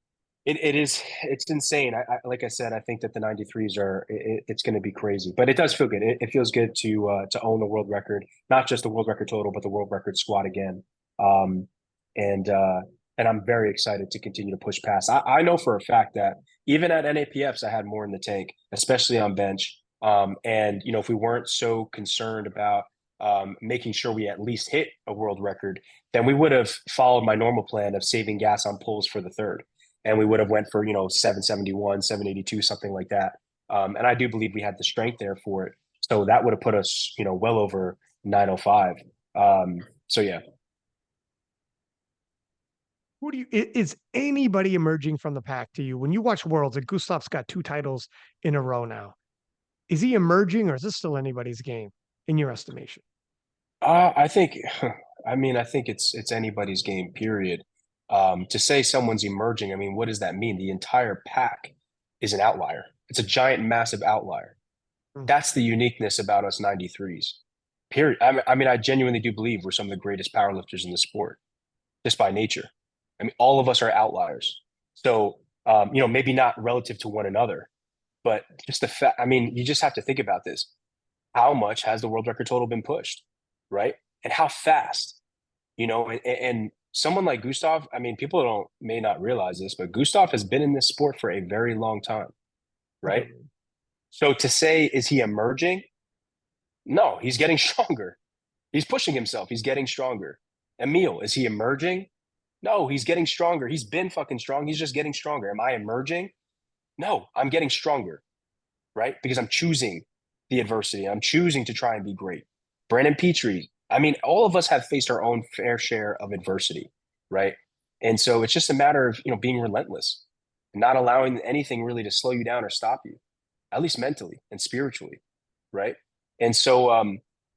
it's insane. Like I said, I think that the 93s it's going to be crazy, but it does feel good. It feels good to own the world record, not just the world record total, but the world record squat again. Um, and, uh, and I'm very excited to continue to push past. I know for a fact that even at NAPFs, I had more in the tank, especially on bench. And if we weren't so concerned about making sure we at least hit a world record, then we would have followed my normal plan of saving gas on pulls for the third, and we would have went for 771, 782, something like that. And I do believe we had the strength there for it, so that would have put us well over 905. So yeah. Who do you is anybody emerging from the pack to you when you watch Worlds? And Gustav's got two titles in a row now. Is he emerging, or is this still anybody's game in your estimation? I think, I mean, I think it's anybody's game. Period. To say someone's emerging, I mean, what does that mean? The entire pack is an outlier. It's a giant, massive outlier. Hmm. That's the uniqueness about us 93s. Period. I mean, I genuinely do believe we're some of the greatest powerlifters in the sport, just by nature. I mean, all of us are outliers. So, maybe not relative to one another, but just the fact. I mean, you just have to think about this. how much has the world record total been pushed, right? And how fast, and someone like Gustav, I mean, people don't may not realize this, but Gustav has been in this sport for a very long time, right? Agreed. So to say, is he emerging? No, he's getting stronger. He's pushing himself. He's getting stronger. Emil, is he emerging? No, he's getting stronger. He's been fucking strong. He's just getting stronger. Am I emerging? No, I'm getting stronger, right? Because I'm choosing the adversity. I'm choosing to try and be great. Brandon Petrie. I mean, all of us have faced our own fair share of adversity, right? And so it's just a matter of, being relentless, not allowing anything really to slow you down or stop you, at least mentally and spiritually, right? And so,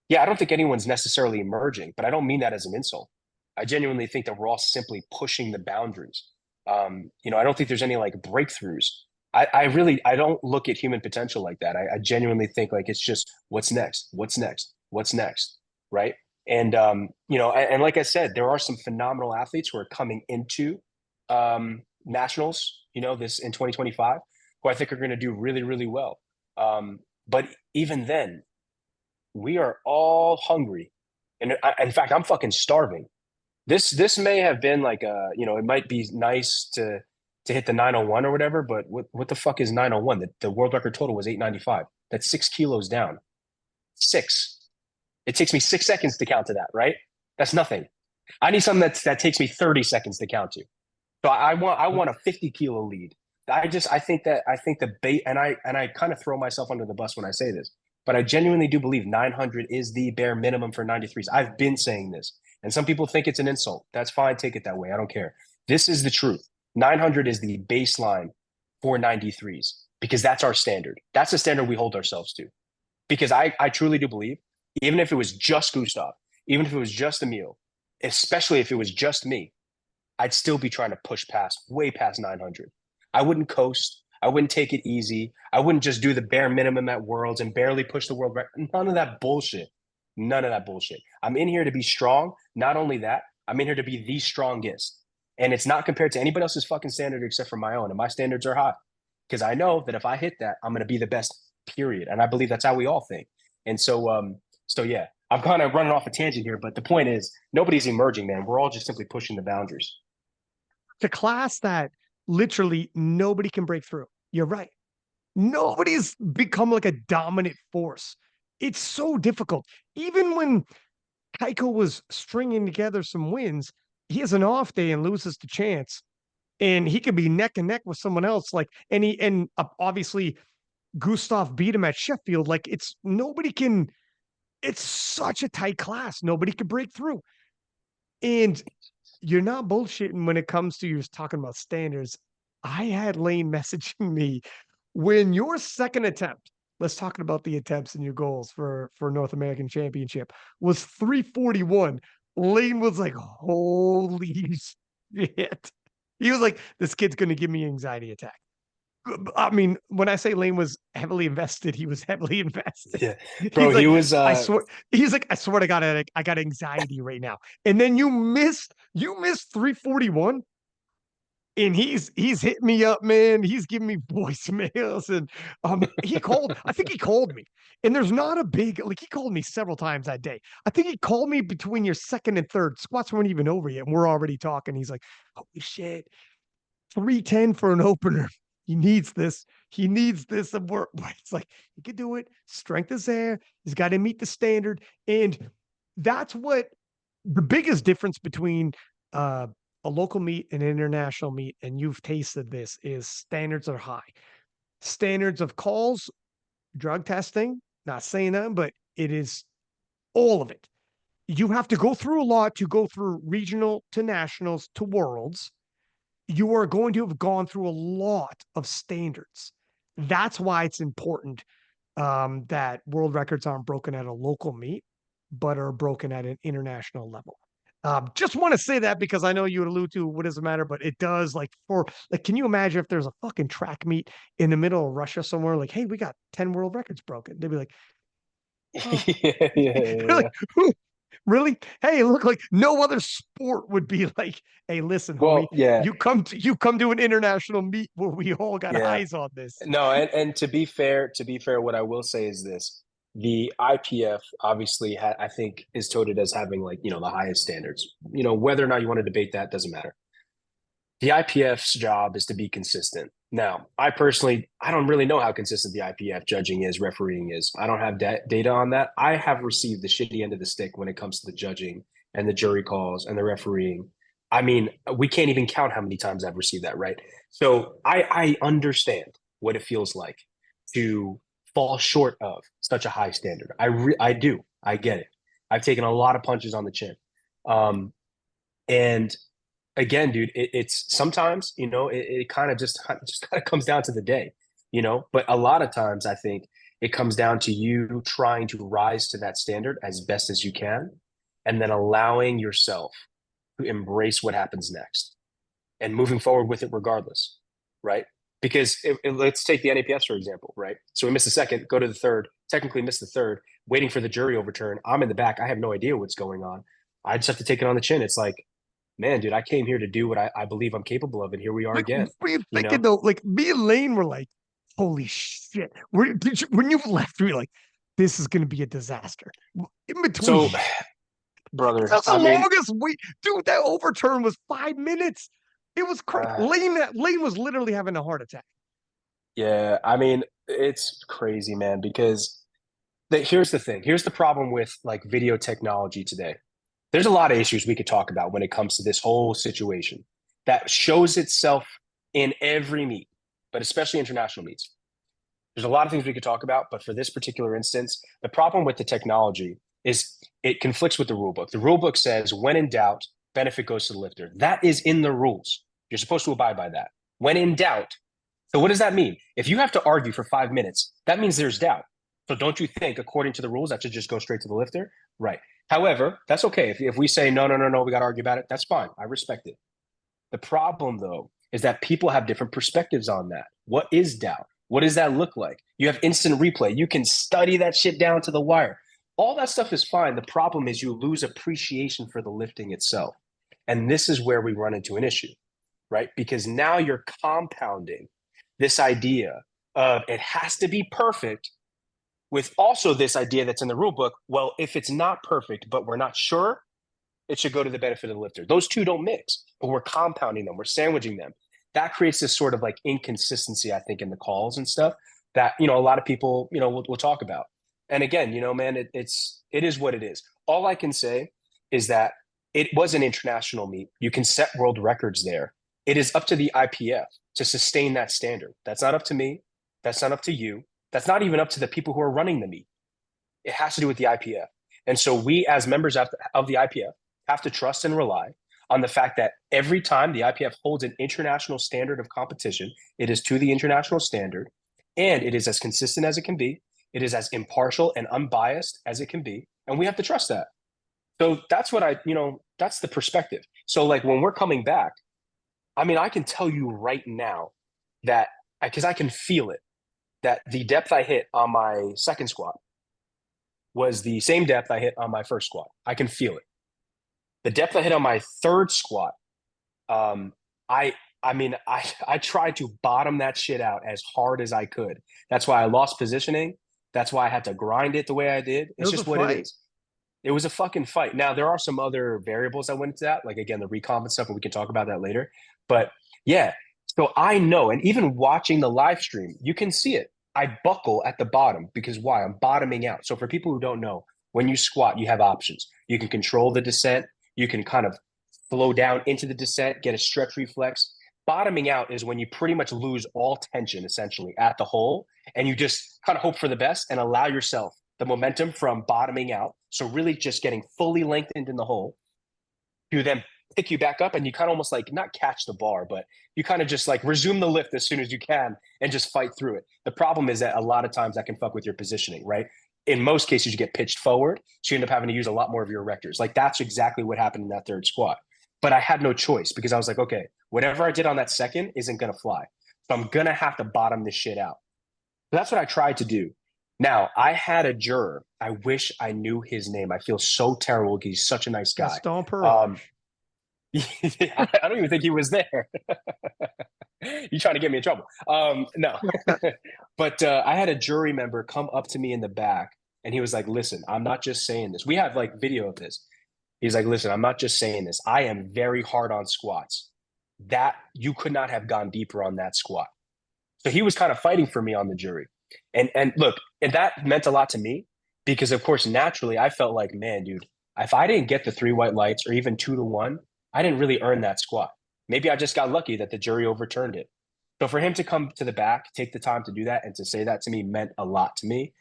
yeah, I don't think anyone's necessarily emerging, but I don't mean that as an insult. I genuinely think that we're all simply pushing the boundaries. I don't think there's any like breakthroughs. I don't look at human potential like that. I genuinely think like it's just what's next, what's next, what's next, right? And and like I said, there are some phenomenal athletes who are coming into nationals, this in 2025, who I think are going to do really, really well. But even then, we are all hungry, and in fact, I'm fucking starving. This may have been like it might be nice to hit the 901 or whatever, but what the fuck is 901? The world record total was 895. That's 6 kilos down. Six. It takes me 6 seconds to count to that, right? That's nothing. I need something that takes me 30 seconds to count to. So I want a 50 kilo lead. I think the bait, and I kind of throw myself under the bus when I say this, but I genuinely do believe 900 is the bare minimum for 93s. I've been saying this, and some people think it's an insult. That's fine. Take it that way. I don't care. This is the truth. 900 is the baseline for 93s because that's our standard. That's the standard we hold ourselves to. Because I truly do believe, even if it was just Gustav, even if it was just Emil, especially if it was just me, I'd still be trying to push past, way past 900. I wouldn't coast. I wouldn't take it easy. I wouldn't just do the bare minimum at Worlds and barely push the world record. None of that bullshit. None of that bullshit. I'm in here to be strong. Not only that, I'm in here to be the strongest. And it's not compared to anybody else's fucking standard except for my own. And my standards are high because I know that if I hit that, I'm going to be the best, period. And I believe that's how we all think. And so yeah, I'm kind of running off a tangent here, but the point is nobody's emerging, man. We're all just simply pushing the boundaries. The class that literally nobody can break through. You're right. Nobody's become like a dominant force. It's so difficult. Even when Keiko was stringing together some wins, he has an off day and loses the chance. And he could be neck and neck with someone else. Like, and obviously Gustav beat him at Sheffield. Like, it's nobody can, it's such a tight class. Nobody can break through. And you're not bullshitting when it comes to you're talking about standards. I had Layne messaging me when your second attempt, let's talk about the attempts and your goals for North American Championship, was 341. Layne was like, holy shit. He was like, this kid's gonna give me an anxiety attack. I mean, when I say Layne was heavily invested, he was heavily invested. Yeah, bro. He's He like, was I swear, he's like, I swear to God, I got anxiety right now. And then you missed 341. And he's hit me up, man. He's giving me voicemails, and he called. I think he called me, and there's not a big like he called me several times that day. I think he called me between your second and third squats weren't even over yet, and we're already talking. He's like, "Holy shit, 310 for an opener. He needs this. He needs this." And we're it's like he could do it. Strength is there. He's got to meet the standard, and that's what the biggest difference between uh, a local meet and an international meet, and you've tasted this, is standards are high. Standards of calls, drug testing, not saying that, but it is all of it. You have to go through a lot to go through regional to nationals to worlds. You are going to have gone through a lot of standards. That's why it's important that world records aren't broken at a local meet, but are broken at an international level. Just want to say that because I know you would allude to what doesn't matter, but it does. Like for like, can you imagine if there's a fucking track meet in the middle of Russia somewhere? Like, hey, we got 10 world records broken. They'd be like, oh, yeah, yeah, really? yeah. Really? Hey, it looked like no other sport would be like, hey, listen, homie, Well, yeah, you come to an international meet where we all got yeah. eyes on this. No, and to be fair, what I will say is this. the IPF obviously I think is touted as having like, the highest standards. Whether or not you want to debate that doesn't matter. The IPF's job is to be consistent. Now, I don't really know how consistent the IPF judging is, refereeing is. I don't have data on that. I have received the shitty end of the stick when it comes to the judging and the jury calls and the refereeing. I mean, we can't even count how many times I've received that, right? So I understand what it feels like to fall short of such a high standard. I do. I get it. I've taken a lot of punches on the chin. And again, dude, it's sometimes, it kind of just kind of comes down to the day, but a lot of times I think it comes down to you trying to rise to that standard as best as you can, and then allowing yourself to embrace what happens next and moving forward with it regardless, right? Because let's take the NAPS, for example, right? So we missed the second, go to the third, technically missed the third, waiting for the jury overturn. I'm in the back. I have no idea what's going on. I just have to take it on the chin. It's like, man, dude, I came here to do what I believe I'm capable of, and here we are Like, again. what were you thinking though? Like me and Layne were like, holy shit. When you left, we were like, this is gonna be a disaster. In between, So, brother, that's the I mean, longest wait. Dude, that overturn was 5 minutes. It was crazy. Layne was literally having a heart attack. yeah, I mean, it's crazy, man, because here's the thing. Here's the problem with like video technology today. There's a lot of issues we could talk about when it comes to this whole situation that shows itself in every meet, but especially international meets. There's a lot of things we could talk about, but for this particular instance, the problem with the technology is it conflicts with the rule book. The rule book says, when in doubt, benefit goes to the lifter. That is in the rules. You're supposed to abide by that. When in doubt. So what does that mean? If you have to argue for 5 minutes, that means there's doubt. So don't you think, according to the rules, that should just go straight to the lifter? Right. However, that's okay. If we say, no, no, no, no, we got to argue about it, that's fine. I respect it. The problem, though, is that people have different perspectives on that. What is doubt? What does that look like? You have instant replay. You can study that shit down to the wire. All that stuff is fine. The problem is you lose appreciation for the lifting itself. And this is where we run into an issue, right? Because now you're compounding this idea of it has to be perfect with also this idea that's in the rule book. Well, if it's not perfect, but we're not sure, it should go to the benefit of the lifter. Those two don't mix, but we're compounding them, we're sandwiching them. That creates this sort of like inconsistency, I think, in the calls and stuff that, a lot of people, will talk about. And again, man, it is what it is. All I can say is that it was an international meet. You can set world records there. It is up to the IPF to sustain that standard. That's not up to me. That's not up to you. That's not even up to the people who are running the meet. It has to do with the IPF. And so we, as members of the IPF, have to trust and rely on the fact that every time the IPF holds an international standard of competition, it is to the international standard, and it is as consistent as it can be. It is as impartial and unbiased as it can be, and we have to trust that. So that's what that's the perspective. So like when we're coming back, I mean, I can tell you right now that because I can feel it, that the depth I hit on my second squat was the same depth I hit on my first squat. I can feel it. The depth I hit on my third squat, I tried to bottom that shit out as hard as I could. That's why I lost positioning. That's why I had to grind it the way I did. It's just what it is. It was a fucking fight. Now, there are some other variables that went into that, like, again, the recomp and stuff, and we can talk about that later. But, yeah, so I know, and even watching the live stream, you can see it. I buckle at the bottom because why? I'm bottoming out. So for people who don't know, when you squat, you have options. You can control the descent. You can kind of flow down into the descent, get a stretch reflex. Bottoming out is when you pretty much lose all tension, essentially, at the hole, and you just kind of hope for the best and allow yourself the momentum from bottoming out. So really just getting fully lengthened in the hole. You then pick you back up and you kind of almost like not catch the bar, but you kind of just like resume the lift as soon as you can and just fight through it. The problem is that a lot of times that can fuck with your positioning, right? In most cases, you get pitched forward, so you end up having to use a lot more of your erectors. Like that's exactly what happened in that third squat. But I had no choice because I was like, okay, whatever I did on that second isn't going to fly. So I'm going to have to bottom this shit out. So that's what I tried to do. Now, I had a juror. I wish I knew his name. I feel so terrible. He's such a nice guy. Gaston Perron. I don't even think he was there. You trying to get me in trouble? No. But I had a jury member come up to me in the back And he was like, listen, I'm not just saying this. We have like video of this. He's like, listen, I'm not just saying this. I am very hard on squats. That you could not have gone deeper on that squat. So he was kind of fighting for me on the jury. And look, and that meant a lot to me because of course naturally I felt like, man, dude, if I didn't get the three white lights or even 2-1, I didn't really earn that squat. Maybe I just got lucky that the jury overturned it. So for him to come to the back, take the time to do that and to say that to me meant a lot to me.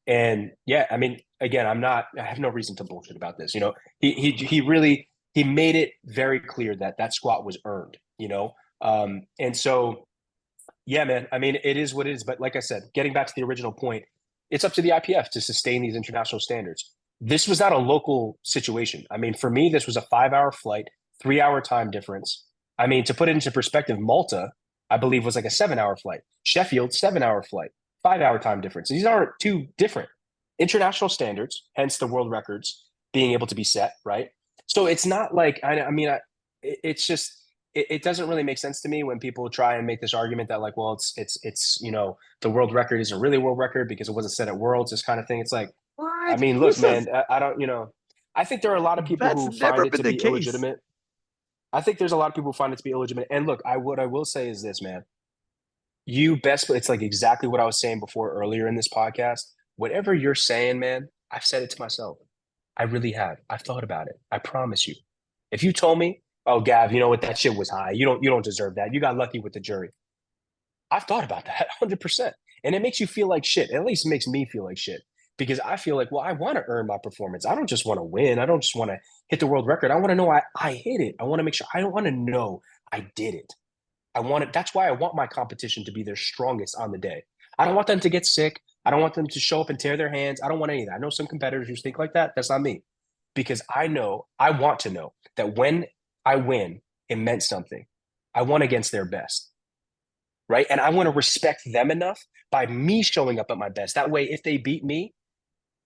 And yeah, I mean, again, I have no reason to bullshit about this. You know, he really he made it very clear that that squat was earned. You know, and so yeah, man. I mean, it is what it is. But like I said, getting back to the original point, it's up to the IPF to sustain these international standards. This was not a local situation. I mean, for me, this was a 5-hour flight, 3-hour time difference. I mean, to put it into perspective, Malta, I believe, was like a 7-hour flight. Sheffield, 7-hour flight, 5-hour time difference. These aren't too different. International standards, hence the world records being able to be set, right? So it's not like, it's just, it doesn't really make sense to me when people try and make this argument that like, well, it's the world record isn't really a world record because it wasn't set at Worlds, this kind of thing. It's like, I What? mean, Who look, says man, I don't, I think there are a lot of people that's who find never it been to the be case? illegitimate. I think there's a lot of people who find it to be illegitimate. And look, what I will say is this, man, it's like exactly what I was saying before earlier in this podcast. Whatever you're saying, man, I've said it to myself. I really have. I've thought about it. I promise you. If you told me, oh, Gav, you know what, that shit was high. You don't deserve that. You got lucky with the jury. I've thought about that 100%. And it makes you feel like shit. At least it makes me feel like shit because I feel like, well, I want to earn my performance. I don't just want to win. I don't just want to hit the world record. I want to know I hit it. I want to make sure I don't want to know I did it. I want it. That's why I want my competition to be their strongest on the day. I don't want them to get sick. I don't want them to show up and tear their hands. I don't want any of that. I know some competitors who think like that. That's not me because I want to know that when I win, it meant something. I won against their best, right? And I want to respect them enough by me showing up at my best. That way, if they beat me,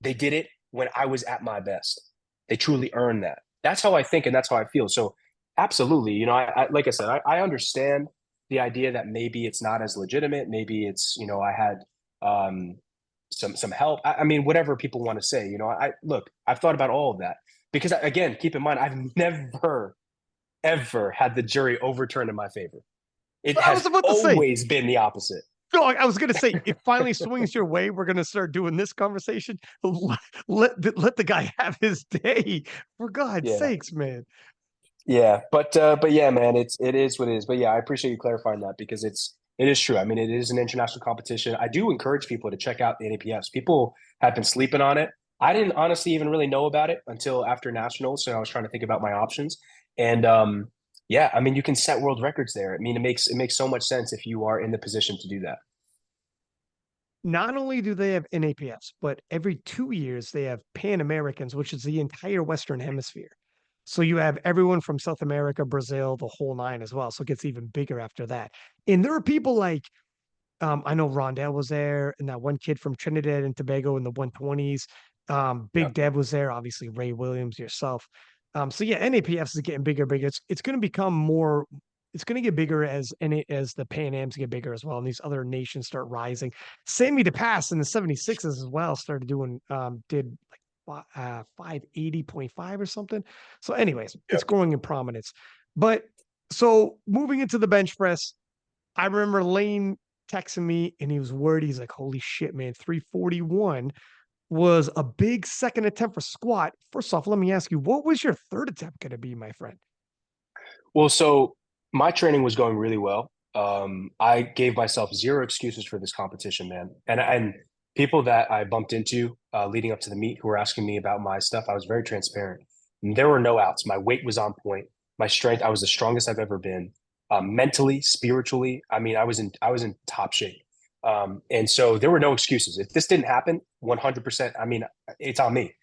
they did it when I was at my best. They truly earned that. That's how I think and that's how I feel. So, absolutely, like I said, I understand the idea that maybe it's not as legitimate. Maybe it's I had um, some help. I mean, whatever people want to say. I look. I've thought about all of that because again, keep in mind, I've never ever had the jury overturned in my favor. It I was has about to say. always been the opposite. No, I was gonna say it finally swings your way. We're gonna start doing this conversation. Let the guy have his day, for God's Yeah. sakes, man. Yeah, but yeah, man, it is what it is. But yeah, I appreciate you clarifying that because it is true. I mean, it is an international competition. I do encourage people to check out the NAPFs. People have been sleeping on it. I didn't honestly even really know about it until after nationals, so I was trying to think about my options. And yeah, I mean, you can set world records there. I mean, it makes so much sense if you are in the position to do that. Not only do they have NAPFs, but every 2 years they have Pan Americans, which is the entire Western Hemisphere. So you have everyone from South America, Brazil, the whole nine as well. So it gets even bigger after that. And there are people like I know Rondell was there, and that one kid from Trinidad and Tobago in the 120s. Yeah. Big Dev was there, obviously Ray Williams, yourself. So yeah, NAPFs is getting bigger, bigger. It's going to become more. It's going to get bigger as the Pan Ams get bigger as well, and these other nations start rising. Sammy DePass in the 76s as well started doing did like 580.5 or something. So, anyways, it's Yep. growing in prominence. But so moving into the bench press, I remember Lane texting me and he was worried. He's like, holy shit, man, 341 was a big second attempt for squat. First off, let me ask you, what was your third attempt going to be, my friend? Well, so my training was going really well. I gave myself zero excuses for this competition, man. And people that I bumped into leading up to the meet who were asking me about my stuff, I was very transparent. There were no outs. My weight was on point. My strength, I was the strongest I've ever been. Mentally, spiritually, I mean, I was in top shape. And so there were no excuses. If this didn't happen, 100%, I mean, it's on me,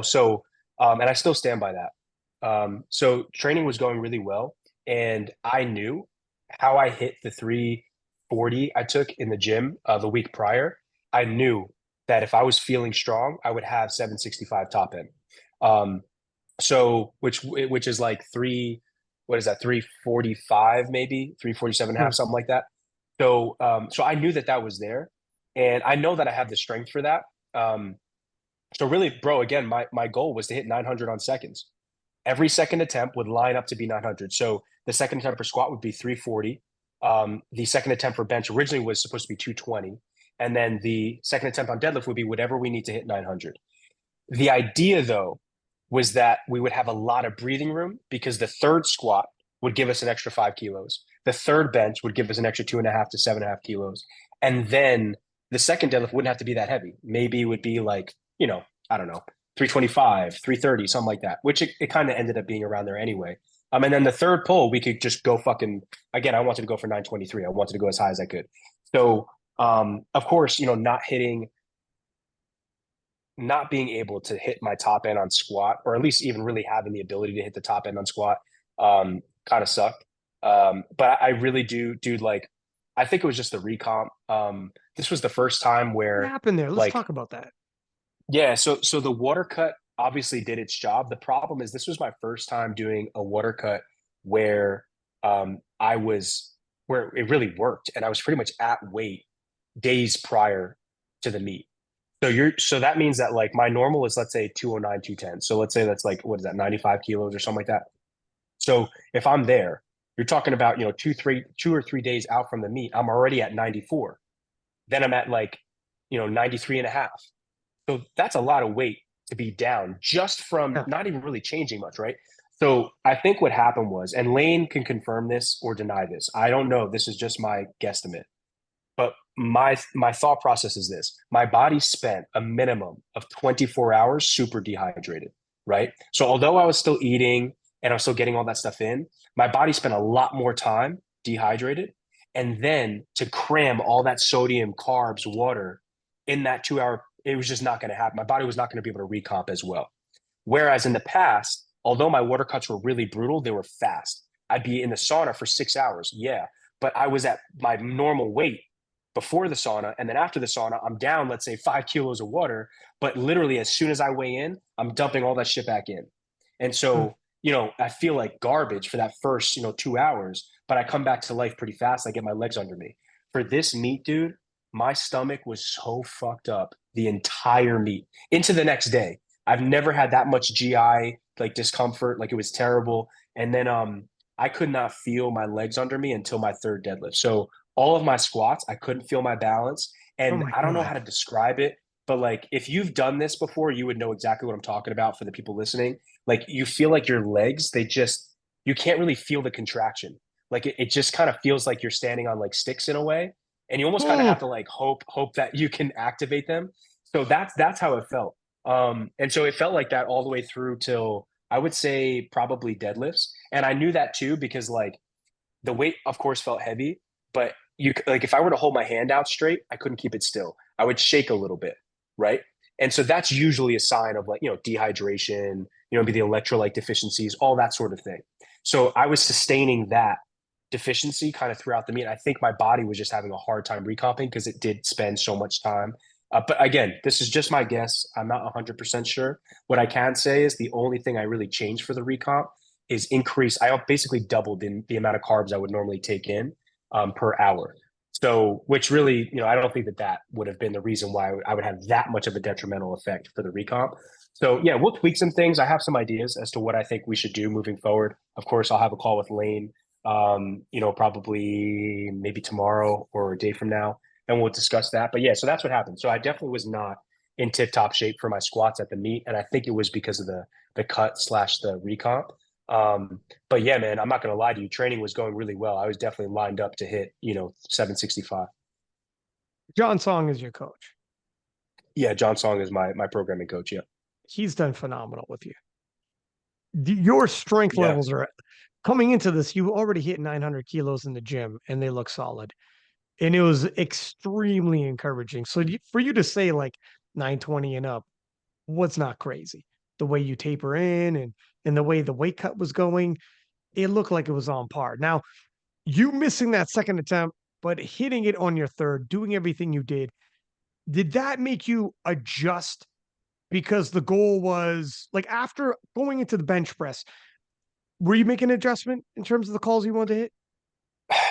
So, and I still stand by that. So training was going really well, and I knew how I hit the 340 I took in the gym the week prior. I knew that if I was feeling strong, I would have 765 top end. Um, so which is like what is that, 345 maybe 347 and a Hmm. half, something like that. So I knew that was there, and I know that I have the strength for that. So really, bro, again, my goal was to hit 900 on seconds. Every second attempt would line up to be 900. So the second attempt for squat would be 340. The second attempt for bench originally was supposed to be 220. And then the second attempt on deadlift would be whatever we need to hit 900. The idea, though, was that we would have a lot of breathing room because the third squat would give us an extra 5 kilos. The third bench would give us an extra 2.5 to 7.5 kilos. And then the second deadlift wouldn't have to be that heavy. Maybe it would be like, I don't know, 325, 330, something like that, which it kind of ended up being around there anyway. And then the third pull, we could just go fucking, again, I wanted to go for 923. I wanted to go as high as I could. So, of course, not being able to hit my top end on squat, or at least even really having the ability to hit the top end on squat, kind of sucked. But I really do, dude, like, I think it was just the recomp. This was the first time What where, happened there? Let's like, talk about that. yeah, so the water cut obviously did its job. The problem is this was my first time doing a water cut where I was where it really worked, and I was pretty much at weight days prior to the meet. So that means that like my normal is, let's say, 209, 210. So let's say that's like, what is that, 95 kilos or something like that. So if I'm there, you're talking about, 2 or 3 days out from the meet, I'm already at 94. Then I'm at like, 93 and a half. So that's a lot of weight to be down just from Yeah. not even really changing much, right? So I think what happened was, and Layne can confirm this or deny this. I don't know. This is just my guesstimate. But my thought process is this: my body spent a minimum of 24 hours super dehydrated, right? So although I was still eating and I was still getting all that stuff in, my body spent a lot more time dehydrated. And then to cram all that sodium, carbs, water in that 2 hour, it was just not going to happen. My body was not going to be able to recomp as well. Whereas in the past, although my water cuts were really brutal, they were fast. I'd be in the sauna for 6 hours, yeah, but I was at my normal weight before the sauna. And then after the sauna, I'm down, let's say, 5 kilos of water. But literally, as soon as I weigh in, I'm dumping all that shit back in. And Hmm. so, I feel like garbage for that first, 2 hours, but I come back to life pretty fast. I get my legs under me. For this meet, dude, my stomach was so fucked up the entire meet into the next day. I've never had that much GI like discomfort. Like, it was terrible. And then I could not feel my legs under me until my third deadlift. So all of my squats, I couldn't feel my balance. Oh And my I don't know God. how to describe it, but like, if you've done this before, you would know exactly what I'm talking about for the people listening. Like, you feel like your legs, you can't really feel the contraction. Like, it just kind of feels like you're standing on like sticks in a way. And you almost kind of Hmm. have to like hope that you can activate them. So that's how it felt. And so it felt like that all the way through till, I would say, probably deadlifts. And I knew that too, because like the weight, of course, felt heavy, but like, if I were to hold my hand out straight, I couldn't keep it still. I would shake a little bit, right? And so that's usually a sign of like, dehydration, maybe the electrolyte deficiencies, all that sort of thing. So I was sustaining that deficiency kind of throughout the meet. I think my body was just having a hard time recomping because it did spend so much time. But again, this is just my guess. I'm not 100% sure. What I can say is the only thing I really changed for the recomp is increase. I basically doubled in the amount of carbs I would normally take in per hour. So, which really, I don't think that would have been the reason why I would have that much of a detrimental effect for the recomp. So, yeah, we'll tweak some things. I have some ideas as to what I think we should do moving forward. Of course, I'll have a call with Layne, probably maybe tomorrow or a day from now, and we'll discuss that. But yeah, so that's what happened. So I definitely was not in tip top shape for my squats at the meet, and I think it was because of the cut slash the recomp. But yeah, man, I'm not gonna lie to you. Training was going really well. I was definitely lined up to hit, 765. John Song is your coach. Yeah, John Song is my programming coach. Yeah. He's done phenomenal with you. Your strength Yeah. levels are coming into this. You already hit 900 kilos in the gym and they look solid. And it was extremely encouraging. So for you to say like 920 and up, what's not crazy? The way you taper in and the way the weight cut was going, it looked like it was on par. Now, you missing that second attempt, but hitting it on your third, doing everything you did that make you adjust? Because the goal was like after going into the bench press, were you making an adjustment in terms of the calls you wanted to hit?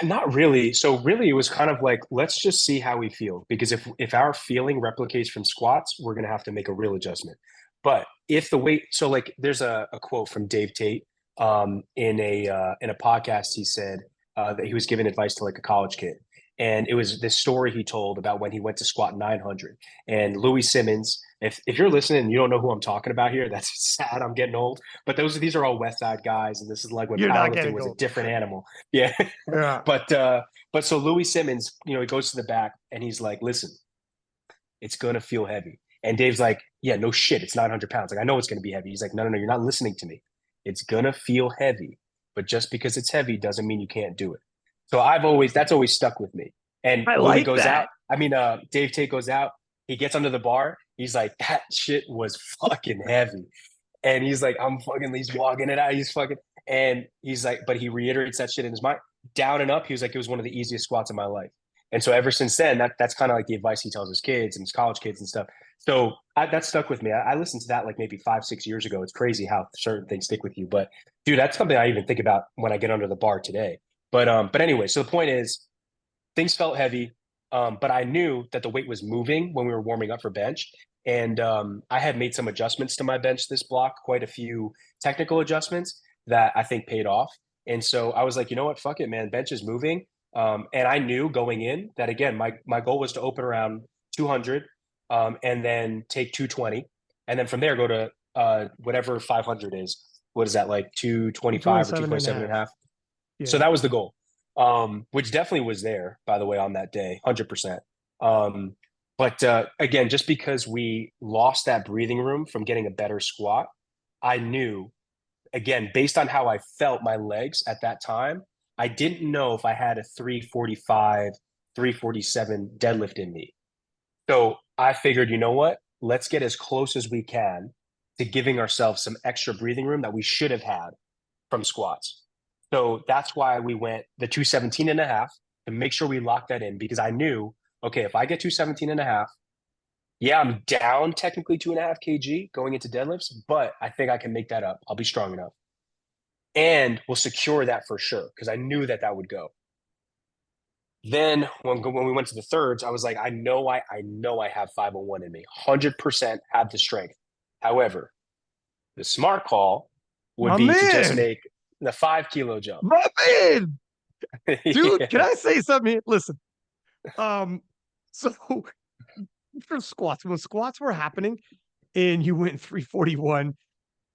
Not really. So really, it was kind of like, let's just see how we feel. Because if our feeling replicates from squats, we're gonna have to make a real adjustment. But if the weight, so like, there's a quote from Dave Tate in a podcast. He said that he was giving advice to like a college kid, and it was this story he told about when he went to squat 900. And Louis Simmons, if you're listening and you don't know who I'm talking about here, that's sad. I'm getting old. But these are all West Side guys, and this is like when You're not powerlifting getting was a old. different animal. Yeah. Yeah. But so Louis Simmons, he goes to the back and he's like, listen, it's gonna feel heavy. And Dave's like, yeah, no shit, it's 900 pounds. Like, I know it's gonna be heavy. He's like, no, no, no, you're not listening to me. It's gonna feel heavy, but just because it's heavy doesn't mean you can't do it. So that's always stuck with me. And I Louis like goes out. that. Dave Tate goes out. He gets under the bar. He's like, that shit was fucking heavy. And he's like, he's walking it out. He's fucking, and he's like, but he reiterates that shit in his mind. Down and up, he was like, it was one of the easiest squats of my life. And so ever since then, that's kind of like the advice he tells his kids and his college kids and stuff. So that stuck with me. I listened to that like maybe 5, 6 years ago. It's crazy how certain things stick with you. But dude, that's something I even think about when I get under the bar today. But anyway, so the point is, things felt heavy, but I knew that the weight was moving when we were warming up for bench. And I had made some adjustments to my bench this block, quite a few technical adjustments that I think paid off. And so I was like, you know what? Fuck it, man. Bench is moving. And I knew going in that, again, my goal was to open around 200 and then take 220. And then from there, go to whatever 500 is. What is that, like 225 or 227 and a 227 and a half. half? So Yeah. that was the goal, which definitely was there, by the way, on that day, 100%. But again, just because we lost that breathing room from getting a better squat, I knew, again, based on how I felt my legs at that time, I didn't know if I had a 345, 347 deadlift in me. So I figured, you know what? Let's get as close as we can to giving ourselves some extra breathing room that we should have had from squats. So that's why we went the 217 and a half to make sure we locked that in, because I knew, okay, if I get 217 and a half, yeah, I'm down technically 2.5 kg going into deadlifts, but I think I can make that up. I'll be strong enough. And we'll secure that for sure, because I knew that that would go. Then when we went to the thirds, I was like, I know I have 501 in me. 100% have the strength. However, the smart call would My be to just man. make the 5 kilo jump. My man. Dude, can Yeah. I say something here? Listen. Um, so for squats, when squats were happening and you went 341,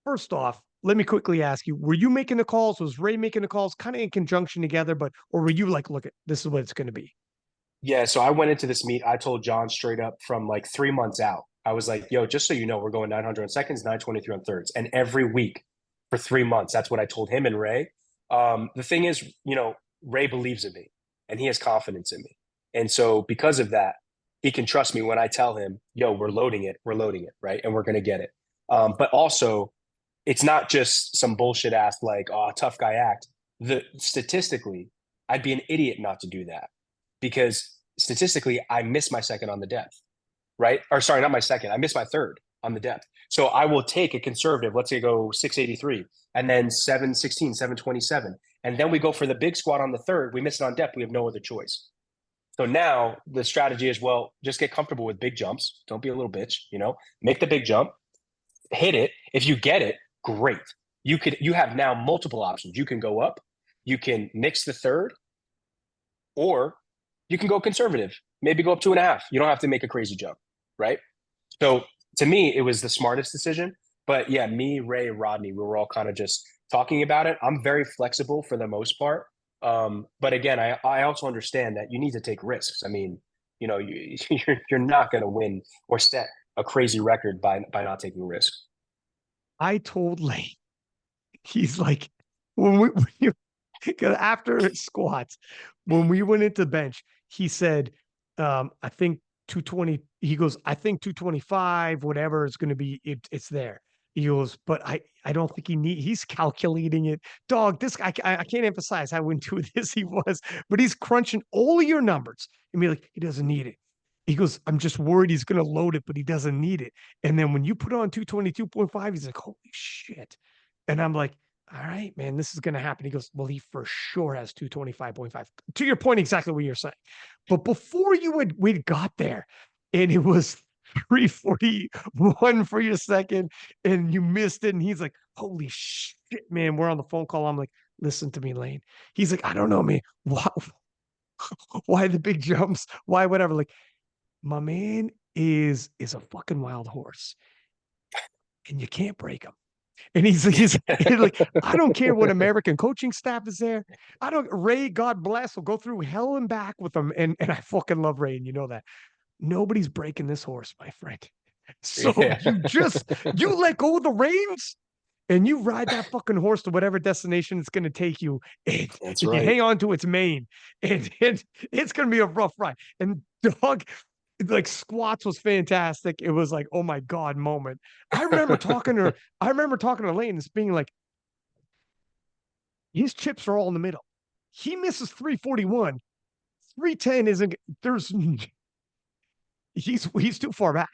first off, let me quickly ask you, were you making the calls? Was Ray making the calls kind of in conjunction together, but or were you like, look at this is what it's gonna be? Yeah, so I went into this meet. I told John straight up from like 3 months out. I was like, yo, just so you know, we're going 900 on seconds, 923 on thirds. And every week for 3 months, that's what I told him and Ray. The thing is, Ray believes in me and he has confidence in me. And so because of that, he can trust me when I tell him, yo, we're loading it, right? And we're going to get it. But also, it's not just some bullshit ass like, oh, tough guy act. Statistically, I'd be an idiot not to do that because statistically, I miss my second on the depth, right? Or sorry, not my second. I miss my third on the depth. So I will take a conservative, let's say go 683 and then 716, 727. And then we go for the big squat on the third. We miss it on depth. We have no other choice. So now the strategy is, well, just get comfortable with big jumps. Don't be a little bitch, make the big jump, hit it. If you get it, great. You have now multiple options. You can go up, you can mix the third, or you can go conservative, maybe go up 2.5. You don't have to make a crazy jump, right? So to me, it was the smartest decision. But yeah, me, Ray, Rodney, we were all kind of just talking about it. I'm very flexible for the most part. But again, I also understand that you need to take risks. I mean, you're not going to win or set a crazy record by not taking risks. I told Lane, he's like, when you, after squats, when we went into bench, he said, I think 220, he goes, I think 225, whatever it's going to be, it's there. He goes, but I don't think he's calculating it. Dog, this guy, I can't emphasize how into this he was, but he's crunching all of your numbers and be like, he doesn't need it. He goes, I'm just worried he's going to load it, but he doesn't need it. And then when you put on 222.5, he's like, holy shit. And I'm like, all right, man, this is going to happen. He goes, well, he for sure has 225.5. To your point, exactly what you're saying. But before we'd got there, and it was 341 for your second, and you missed it. And he's like, holy shit, man, we're on the phone call. I'm like, listen to me, Layne. He's like, I don't know, man. Why the big jumps? Why whatever? Like, my man is a fucking wild horse, and you can't break him. And he's like, I don't care what American coaching staff is there. I don't Ray, God bless, will go through hell and back with them. And I fucking love Ray, and you know that. Nobody's breaking this horse, my friend. So Yeah. you let go of the reins and you ride that fucking horse to whatever destination it's going to take you. And That's if you right. hang on to its mane, and it's going to be a rough ride. And dog, like squats was fantastic. It was like, oh my God, moment. I remember talking to Layne and being like, his chips are all in the middle. He misses 341. 310 isn't there's he's too far back.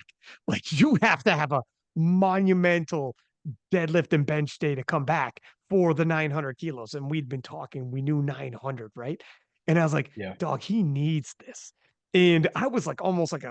Like you have to have a monumental deadlift and bench day to come back for the 900 kilos. And we'd been talking, we knew 900, right? And I was like, Yeah. dog, he needs this. And I was like, almost like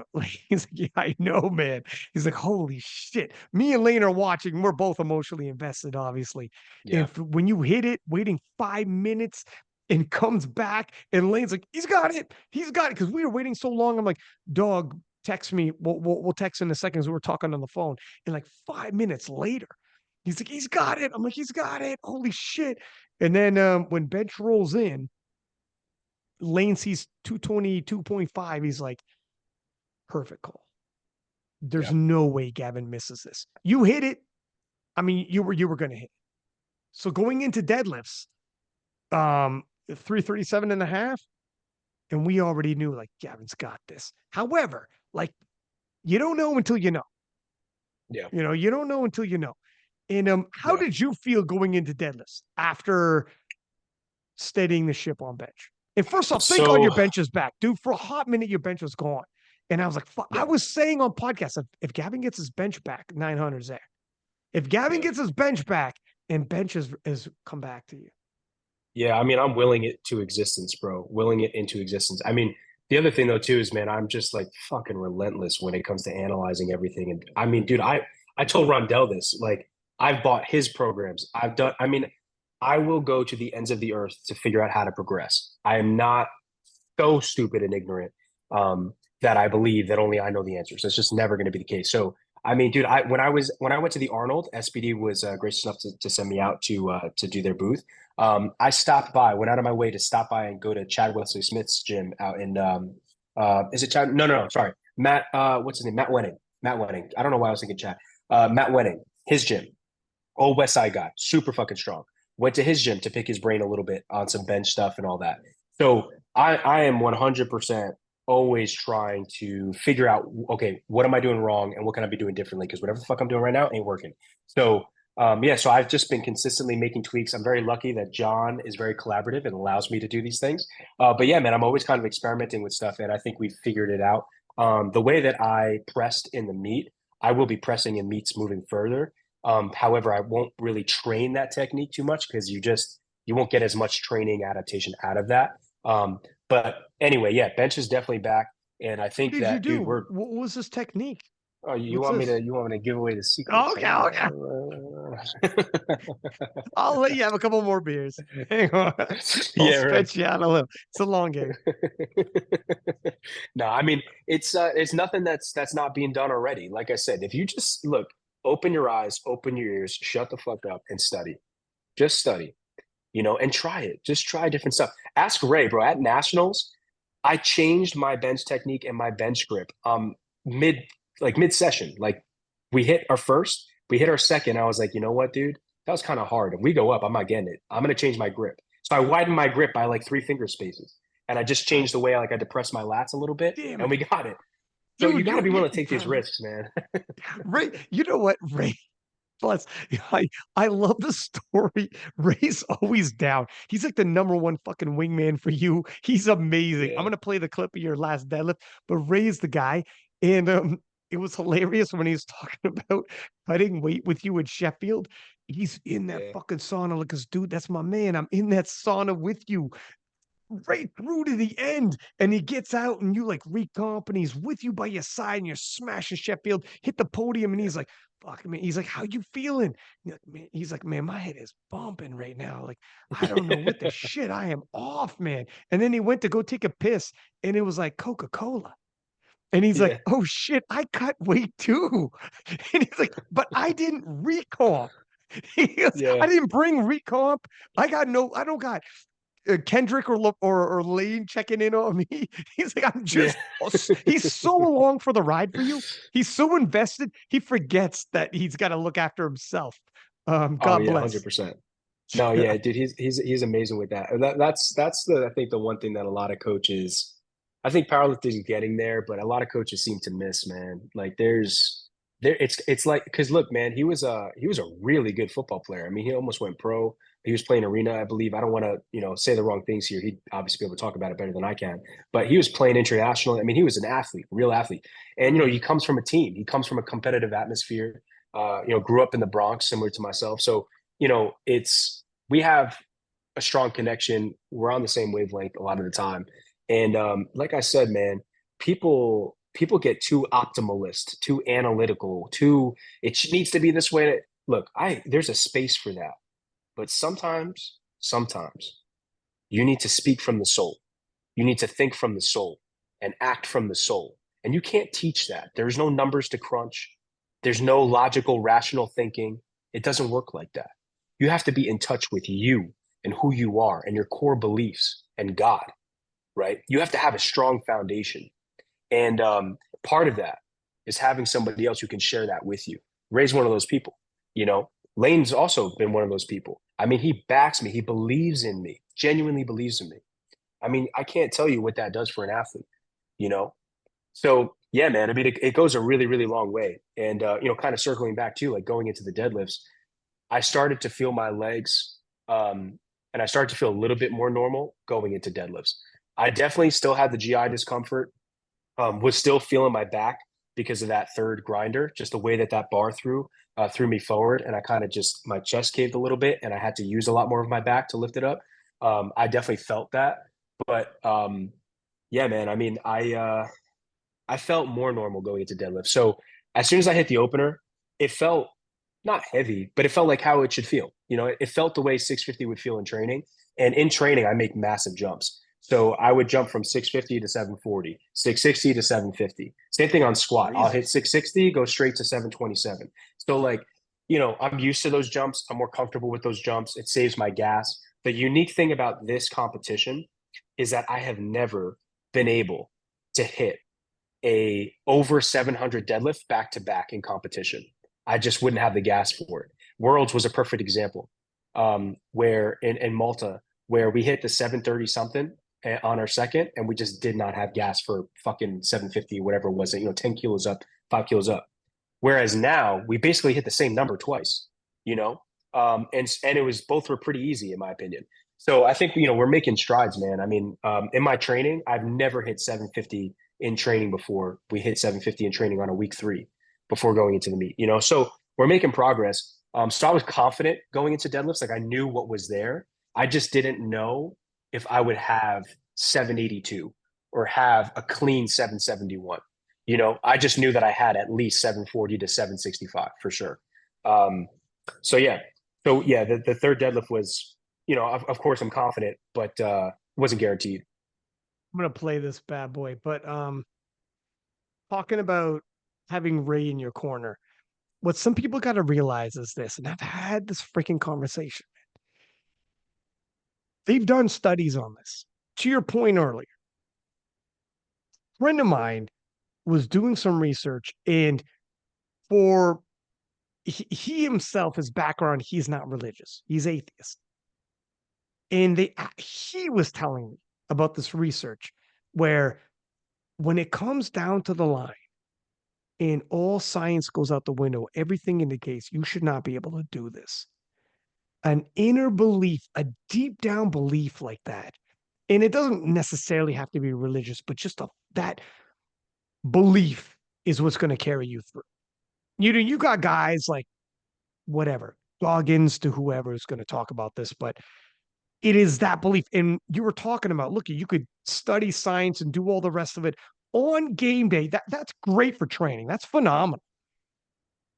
he's like, yeah, I know, man. He's like, holy shit. Me and Layne are watching. We're both emotionally invested, obviously. Yeah. And when you hit it, waiting 5 minutes and comes back, and Layne's like, he's got it. He's got it. Cause we were waiting so long. I'm like, dog, text me. We'll text in a second as we were talking on the phone. And like 5 minutes later, he's like, he's got it. I'm like, he's got it. Holy shit. And then when bench rolls in, Layne sees 222.5. He's like, perfect call. There's Yeah. no way Gavin misses this. You hit it. I mean, you were gonna hit it. So going into deadlifts, 337 and a half, and we already knew like Gavin's got this. However, like you don't know until you know. Yeah. You don't know until you know. And how Yeah. did you feel going into deadlifts after steadying the ship on bench? And first off, thank God So your bench is back, dude. For a hot minute, your bench was gone. And I was like, fuck. I yeah. was saying on podcasts, if Gavin gets his bench back, 900's there. If Gavin Yeah. gets his bench back and bench is come back to you. Yeah, I mean, I'm willing it to existence, bro. Willing it into existence. I mean, the other thing though too is, man, I'm just like fucking relentless when it comes to analyzing everything. And I mean, dude, I told Rondell this. Like, I've bought his programs. I've done. I mean, I will go to the ends of the earth to figure out how to progress. I am not so stupid and ignorant that I believe that only I know the answers. That's just never going to be the case. So I mean, dude, when I went to the Arnold, SPD was gracious enough to send me out to do their booth. I stopped by, went out of my way to stop by and go to Chad Wesley Smith's gym out in is it Chad? No, sorry, Matt. What's his name? Matt Wenning. Matt Wenning. I don't know why I was thinking Chad. Matt Wenning. His gym. Old West Side guy, super fucking strong. Went to his gym to pick his brain a little bit on some bench stuff and all that. So I am 100% always trying to figure out, okay, what am I doing wrong and what can I be doing differently? Because whatever the fuck I'm doing right now ain't working. So yeah, so I've just been consistently making tweaks. I'm very lucky that John is very collaborative and allows me to do these things. But yeah, man, I'm always kind of experimenting with stuff, and I think we've figured it out. The way that I pressed in the meet, I will be pressing in meets moving further. However, I won't really train that technique too much because you won't get as much training adaptation out of that. But anyway, yeah, bench is definitely back, and I What think did you that, dude, do? we're. What was this technique? Oh, What's this? you want me to give away the secrets? Okay, okay. I'll let you have a couple more beers. Hang on. I'll Yeah, right. stretch you out a little. It's a long game. No, I mean it's nothing that's not being done already. Like I said, if you just look, open your eyes, open your ears, shut the fuck up, and study. Just study, and try it. Just try different stuff. Ask Ray, bro. At nationals, I changed my bench technique and my bench grip. Mid mid session, like we hit our second. I was like, you know what, dude, that was kind of hard. If we go up, I'm not getting it. I'm gonna change my grip. So I widened my grip by like 3 finger spaces, and I just changed the way I depressed my lats a little bit, Damn and it. we got it. So you Dude, got to be you willing to take these risks, man. Ray, you know what, Ray? Plus, I love the story. Ray's always down. He's like the number one fucking wingman for you. He's amazing. I'm Yeah, gonna play the clip of your last deadlift, but Ray's the guy. And it was hilarious when he was talking about cutting weight with you in Sheffield. He's in that Yeah, fucking sauna like, 'cause dude, that's my man. I'm in that sauna with you right through to the end. And he gets out and you like recomp and he's with you by your side and you're smashing Sheffield, hit the podium, and yeah, he's like, fuck me. He's like, how you feeling? He's like, man, my head is bumping right now. Like, I don't know what the shit. I am off, man. And then he went to go take a piss and it was like Coca-Cola. And he's like, yeah, oh shit, I cut weight too. And he's like, but I didn't recomp. He goes, I yeah, didn't bring recomp. I don't got Kendrick or Lane checking in on me. He's like, I'm yeah, just, he's so along for the ride for you. He's so invested. He forgets that he's got to look after himself. Oh God yeah, bless. 100%. No, yeah, dude, he's amazing with that. That's the I think the one thing that a lot of coaches, I think powerlifting is getting there, but a lot of coaches seem to miss, man. Like it's like because look, man, he was a really good football player. I mean, he almost went pro. He was playing arena, I believe. I don't want to, say the wrong things here. He'd obviously be able to talk about it better than I can. But he was playing international. I mean, he was an athlete, real athlete. And he comes from a team. He comes from a competitive atmosphere. Grew up in the Bronx, similar to myself. So it's we have a strong connection. We're on the same wavelength a lot of the time. And like I said, man, people get too optimalist, too analytical, too it needs to be this way. Look, I there's a space for that. But sometimes you need to speak from the soul. You need to think from the soul and act from the soul. And you can't teach that. There's no numbers to crunch. There's no logical, rational thinking. It doesn't work like that. You have to be in touch with you and who you are and your core beliefs and God, right? You have to have a strong foundation. And part of that is having somebody else who can share that with you. Ray's one of those people, you know. Lane's also been one of those people. I mean, he backs me. He believes in me, genuinely believes in me. I mean, I can't tell you what that does for an athlete, you know? So, yeah, man, I mean, it goes a really, really long way. And, kind of circling back to like going into the deadlifts, I started to feel my legs and I started to feel a little bit more normal going into deadlifts. I definitely still had the GI discomfort, was still feeling my back because of that third grinder, just the way that bar threw me forward, and I kind of just my chest caved a little bit, and I had to use a lot more of my back to lift it up. I definitely felt that, but yeah, man. I mean, I felt more normal going into deadlift. So as soon as I hit the opener, it felt not heavy, but it felt like how it should feel. It felt the way 650 would feel in training. And in training, I make massive jumps. So I would jump from 650 to 740, 660 to 750. Same thing on squat. I'll Crazy. hit 660, go straight to 727. So like, I'm used to those jumps. I'm more comfortable with those jumps. It saves my gas. The unique thing about this competition is that I have never been able to hit a over 700 deadlift back to back in competition. I just wouldn't have the gas for it. Worlds was a perfect example, where in Malta, where we hit the 730 something on our second, and we just did not have gas for fucking 750, whatever it was, 10 kilos up, 5 kilos up. Whereas now we basically hit the same number twice, you know, and it was both were pretty easy in my opinion. So I think we're making strides, man. I mean, in my training, I've never hit 750 in training before. We hit 750 in training on a week 3 before going into the meet. So we're making progress. So I was confident going into deadlifts, like I knew what was there. I just didn't know if I would have 782 or have a clean 771. I just knew that I had at least 740 to 765 for sure. Um, so yeah, the third deadlift was, of course I'm confident, but wasn't guaranteed. I'm gonna play this bad boy, but talking about having Ray in your corner, what some people got to realize is this, and I've had this freaking conversation. They've done studies on this. To your point earlier, a friend of mine was doing some research, and for he himself, his background, he's not religious, he's atheist. And he was telling me about this research where when it comes down to the line and all science goes out the window, everything indicates you should not be able to do this. An inner belief, a deep down belief like that. And it doesn't necessarily have to be religious, but just that belief is what's going to carry you through. You got guys like whatever, Goggins to whoever is going to talk about this, but it is that belief. And you were talking about, look, you could study science and do all the rest of it on game day. That's great for training. That's phenomenal.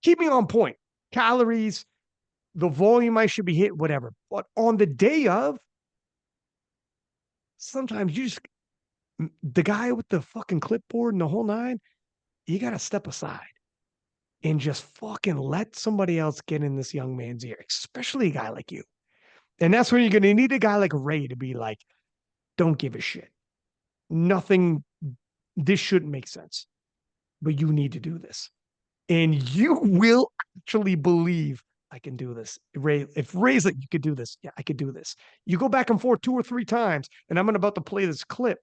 Keep me on point. Calories, the volume I should be hit, whatever. But on the day of, sometimes you just the guy with the fucking clipboard and the whole nine, you got to step aside and just fucking let somebody else get in this young man's ear, especially a guy like you. And that's when you're going to need a guy like Ray to be like, don't give a shit. Nothing, this shouldn't make sense, but you need to do this. And you will actually believe I can do this. Ray, if Ray's like, you could do this. Yeah, I could do this. You go back and forth 2 or 3 times, and I'm about to play this clip.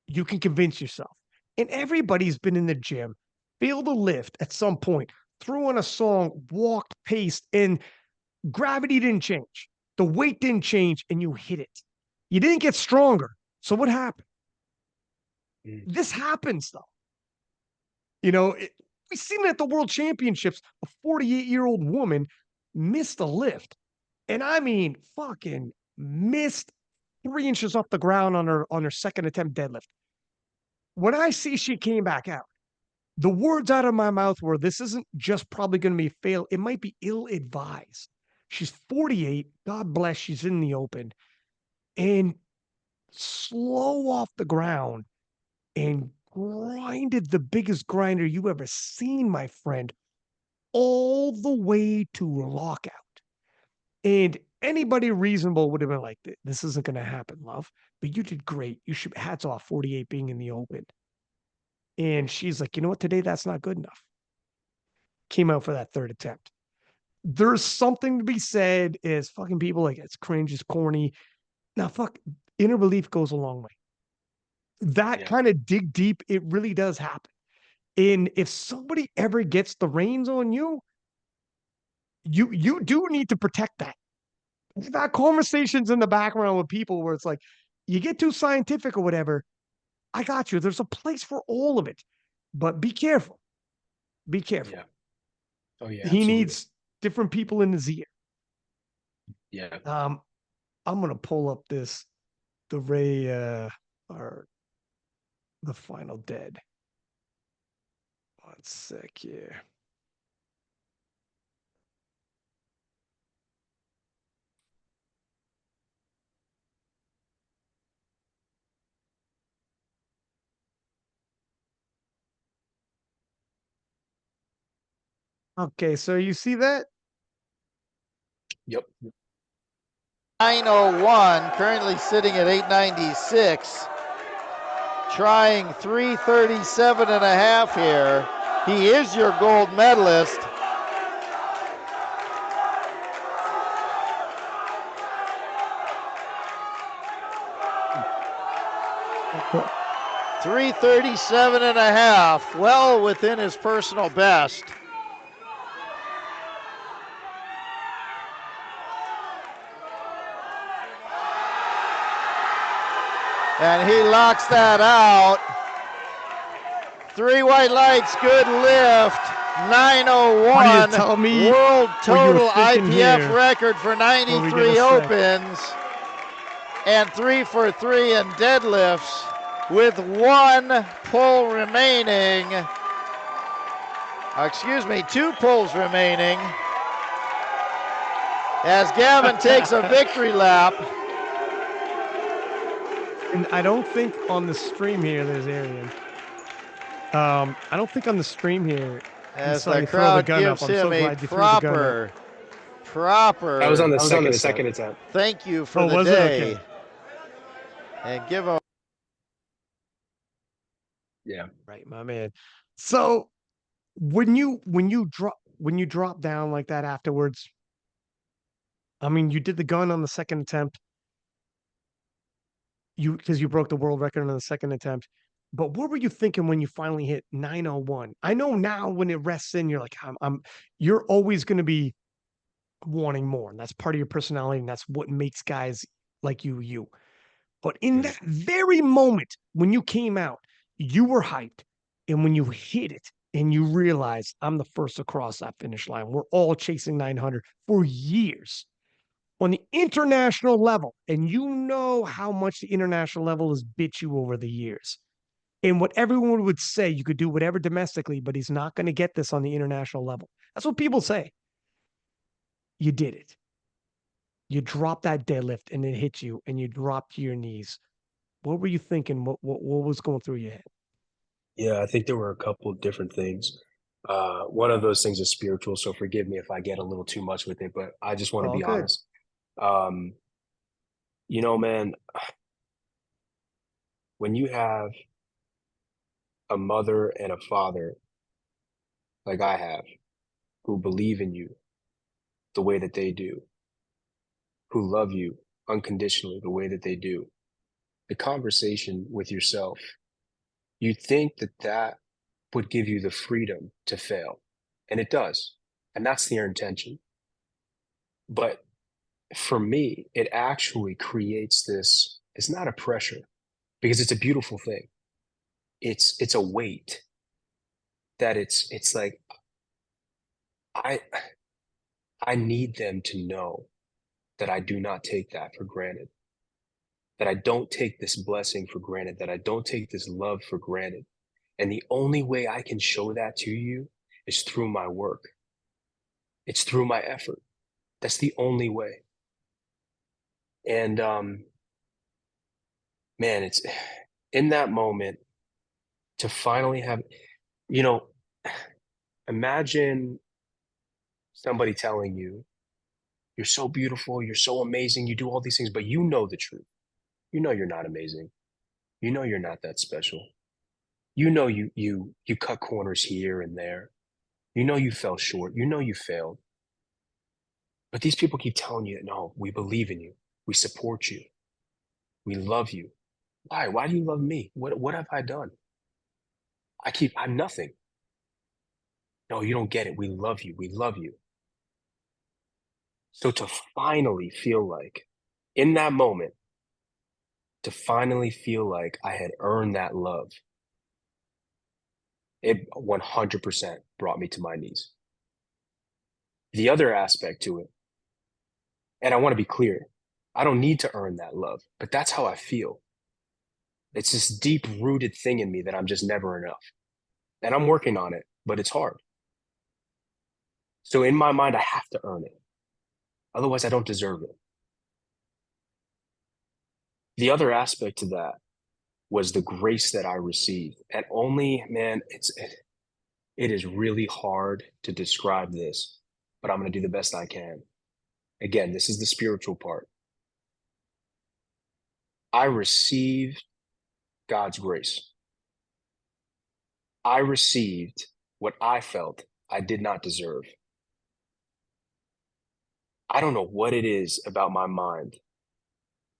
You can convince yourself. And everybody's been in the gym, failed a lift at some point, threw on a song, walked, paced, and gravity didn't change. The weight didn't change, and you hit it. You didn't get stronger. So what happened? This happens, though. We've seen it at the World Championships. A 48-year-old woman missed a lift. And I mean, fucking missed 3 inches off the ground on her second attempt deadlift. When I see she came back out, the words out of my mouth were, this isn't just probably going to be a fail. It might be ill-advised. She's 48. God bless. She's in the open. And slow off the ground and grinded the biggest grinder you ever seen, my friend, all the way to lockout. And anybody reasonable would have been like, this isn't going to happen, love. But you did great. You should, hats off, 48 being in the open. And she's like, you know what? Today, that's not good enough. Came out for that 3rd attempt. There's something to be said is fucking people like, it's cringe, it's corny. Now, fuck, inner belief goes a long way. That kind of dig deep, it really does happen. And if somebody ever gets the reins on you, you do need to protect that. I've had conversations in the background with people where it's like, you get too scientific or whatever. I got you. There's a place for all of it, but be careful. Be careful. Yeah. Oh yeah. He Absolutely. needs different people in his ear. Yeah. I'm gonna pull up the Ray or the Final Dead. 1 sec here. Okay, so you see that? Yep. 901, currently sitting at 896. Trying 337 and a half here. He is your gold medalist. Cool. 337 and a half, well within his personal best. And he locks that out. 3 white lights, good lift. 901, Tell me world total IPF here record for 93 opens. And 3 for 3 in deadlifts with 1 pull remaining. Excuse me, 2 pulls remaining. As Gavin takes a victory lap. And I don't think on the stream here there's Arian. I don't think on the stream here. As the crowd gives him a proper. That was on the second attempt. Thank you for the day. Okay. And give him. Yeah. Right, my man. So when you drop down like that afterwards, I mean, you did the gun on the second attempt. Because you broke the world record on the second attempt. But what were you thinking when you finally hit 901? I know now when it rests in, you're like, you're always going to be wanting more. And that's part of your personality. And that's what makes guys like you. But in that very moment when you came out, you were hyped. And when you hit it and you realize I'm the first across that finish line, we're all chasing 900 for years on the international level. And you know how much the international level has bit you over the years. And what everyone would say, you could do whatever domestically, but he's not going to get this on the international level. That's what people say. You did it. You dropped that deadlift and it hit you and you dropped to your knees. What were you thinking? What was going through your head? Yeah, I think there were a couple of different things. One of those things is spiritual, so forgive me if I get a little too much with it, but I just want to All be good. honest. Um, man, when you have a mother and a father like I have, who believe in you the way that they do, who love you unconditionally the way that they do, the conversation with yourself, you'd think that that would give you the freedom to fail. And it does. And that's their intention. But for me, it actually creates this, it's not a pressure because it's a beautiful thing. It's a weight that it's like I I need them to know that I do not take that for granted, that I don't take this blessing for granted, that I don't take this love for granted. And the only way I can show that to you is through my work. It's through my effort. That's the only way. And man, it's in that moment to finally have, you know, imagine somebody telling you, you're so beautiful, you're so amazing, you do all these things, but you know the truth. You know you're not amazing. You know you're not that special. You know you cut corners here and there. You know you fell short. You know you failed. But these people keep telling you, no, we believe in you. We support you. We love you. Why? Why do you love me? What have I done? I'm nothing. No, you don't get it. We love you. We love you. So to finally feel like in that moment, to finally feel like I had earned that love, it 100% brought me to my knees. The other aspect to it, and I want to be clear, I don't need to earn that love, but that's how I feel. It's this deep rooted thing in me that I'm just never enough. And I'm working on it, but it's hard. So in my mind, I have to earn it. Otherwise, I don't deserve it. The other aspect to that was the grace that I received. And only, man, it is really hard to describe this, but I'm going to do the best I can. Again, this is the spiritual part. I received God's grace. I received what I felt I did not deserve. I don't know what it is about my mind,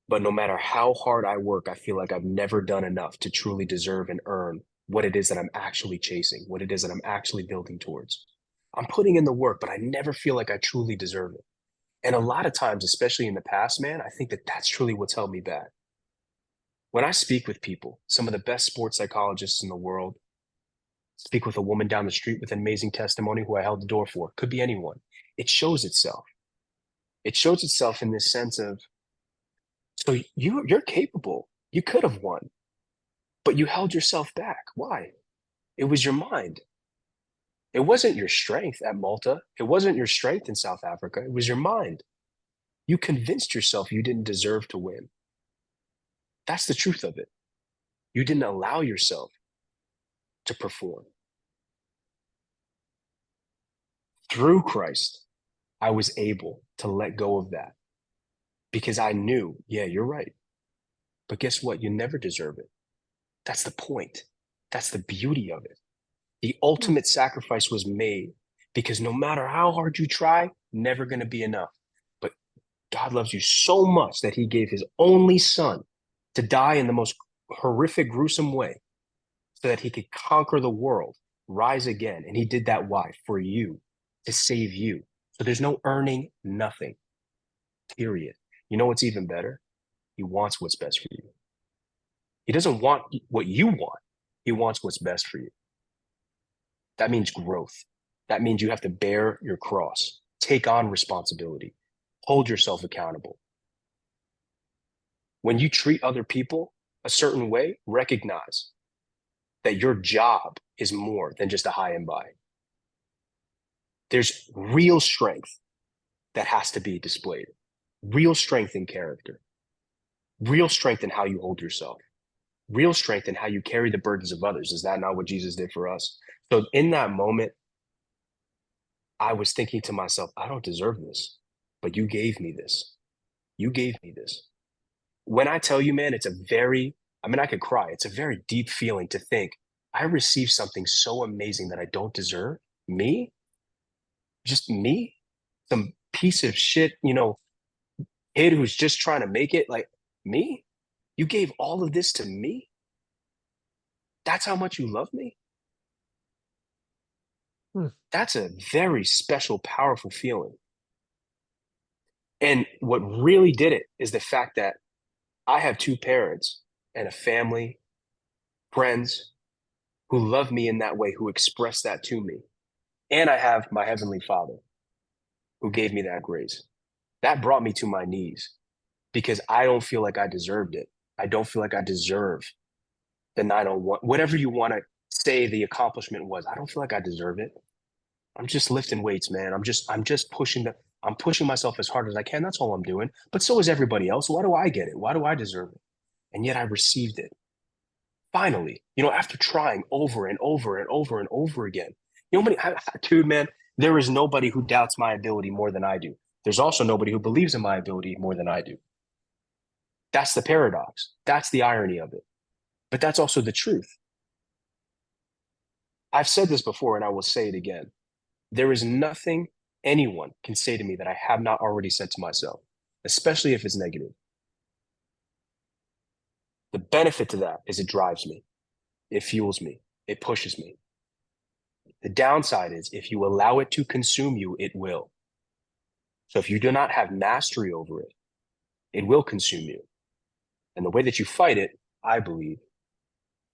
but no matter how hard I work, I feel like I've never done enough to truly deserve and earn what it is that I'm actually chasing, what it is that I'm actually building towards. I'm putting in the work, but I never feel like I truly deserve it. And a lot of times, especially in the past, man, I think that that's truly what's held me back. When I speak with people, some of the best sports psychologists in the world, speak with a woman down the street with an amazing testimony who I held the door for, could be anyone. It shows itself. It shows itself in this sense of, so you're capable. You could have won, but you held yourself back. Why? It was your mind. It wasn't your strength at Malta. It wasn't your strength in South Africa. It was your mind. You convinced yourself you didn't deserve to win. That's the truth of it. You didn't allow yourself to perform. Through Christ, I was able to let go of that because I knew, yeah, you're right. But guess what? You never deserve it. That's the point. That's the beauty of it. The ultimate sacrifice was made because no matter how hard you try, never going to be enough. But God loves you so much that he gave his only son to die in the most horrific, gruesome way so that he could conquer the world, rise again. And he did that. Why? For you, to save you. So there's no earning, nothing, period. You know what's even better? He wants what's best for you. He doesn't want what you want. He wants what's best for you. That means growth. That means you have to bear your cross, take on responsibility, hold yourself accountable. When you treat other people a certain way, recognize that your job is more than just a high and by. There's real strength that has to be displayed, real strength in character, real strength in how you hold yourself, real strength in how you carry the burdens of others. Is that not what Jesus did for us? So in that moment, I was thinking to myself, I don't deserve this, but you gave me this. You gave me this. When I tell you, man, I could cry. It's a very deep feeling to think I received something so amazing that I don't deserve. Me? Just me? Some piece of shit, kid who's just trying to make it, like me? You gave all of this to me? That's how much you love me? That's a very special, powerful feeling. And what really did it is the fact that I have two parents and a family, friends who love me in that way, who express that to me. And I have my Heavenly Father who gave me that grace. That brought me to my knees because I don't feel like I deserved it. I don't feel like I deserve the 901, whatever you want to say the accomplishment was. I don't feel like I deserve it. I'm just lifting weights, man. I'm just I'm pushing myself as hard as I can. That's all I'm doing. But so is everybody else. Why do I get it? Why do I deserve it? And yet I received it. Finally, after trying over and over and over and over again. Dude, man, there is nobody who doubts my ability more than I do. There's also nobody who believes in my ability more than I do. That's the paradox. That's the irony of it. But that's also the truth. I've said this before and I will say it again. There is nothing anyone can say to me that I have not already said to myself, especially if it's negative. The benefit to that is it drives me. It fuels me. It pushes me. The downside is if you allow it to consume you, it will. So if you do not have mastery over it, it will consume you. And the way that you fight it, I believe,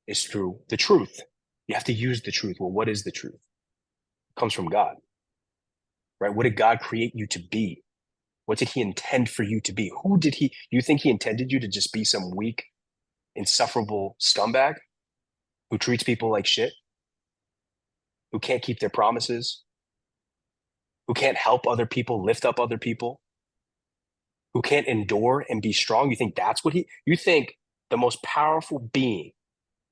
is through the truth. You have to use the truth. Well, what is the truth? It comes from God, right? What did God create you to be? What did he intend for you to be? You think he intended you to just be some weak, insufferable scumbag who treats people like shit? Who can't keep their promises? Who can't help other people, lift up other people? Who can't endure and be strong? You think that's what you think the most powerful being,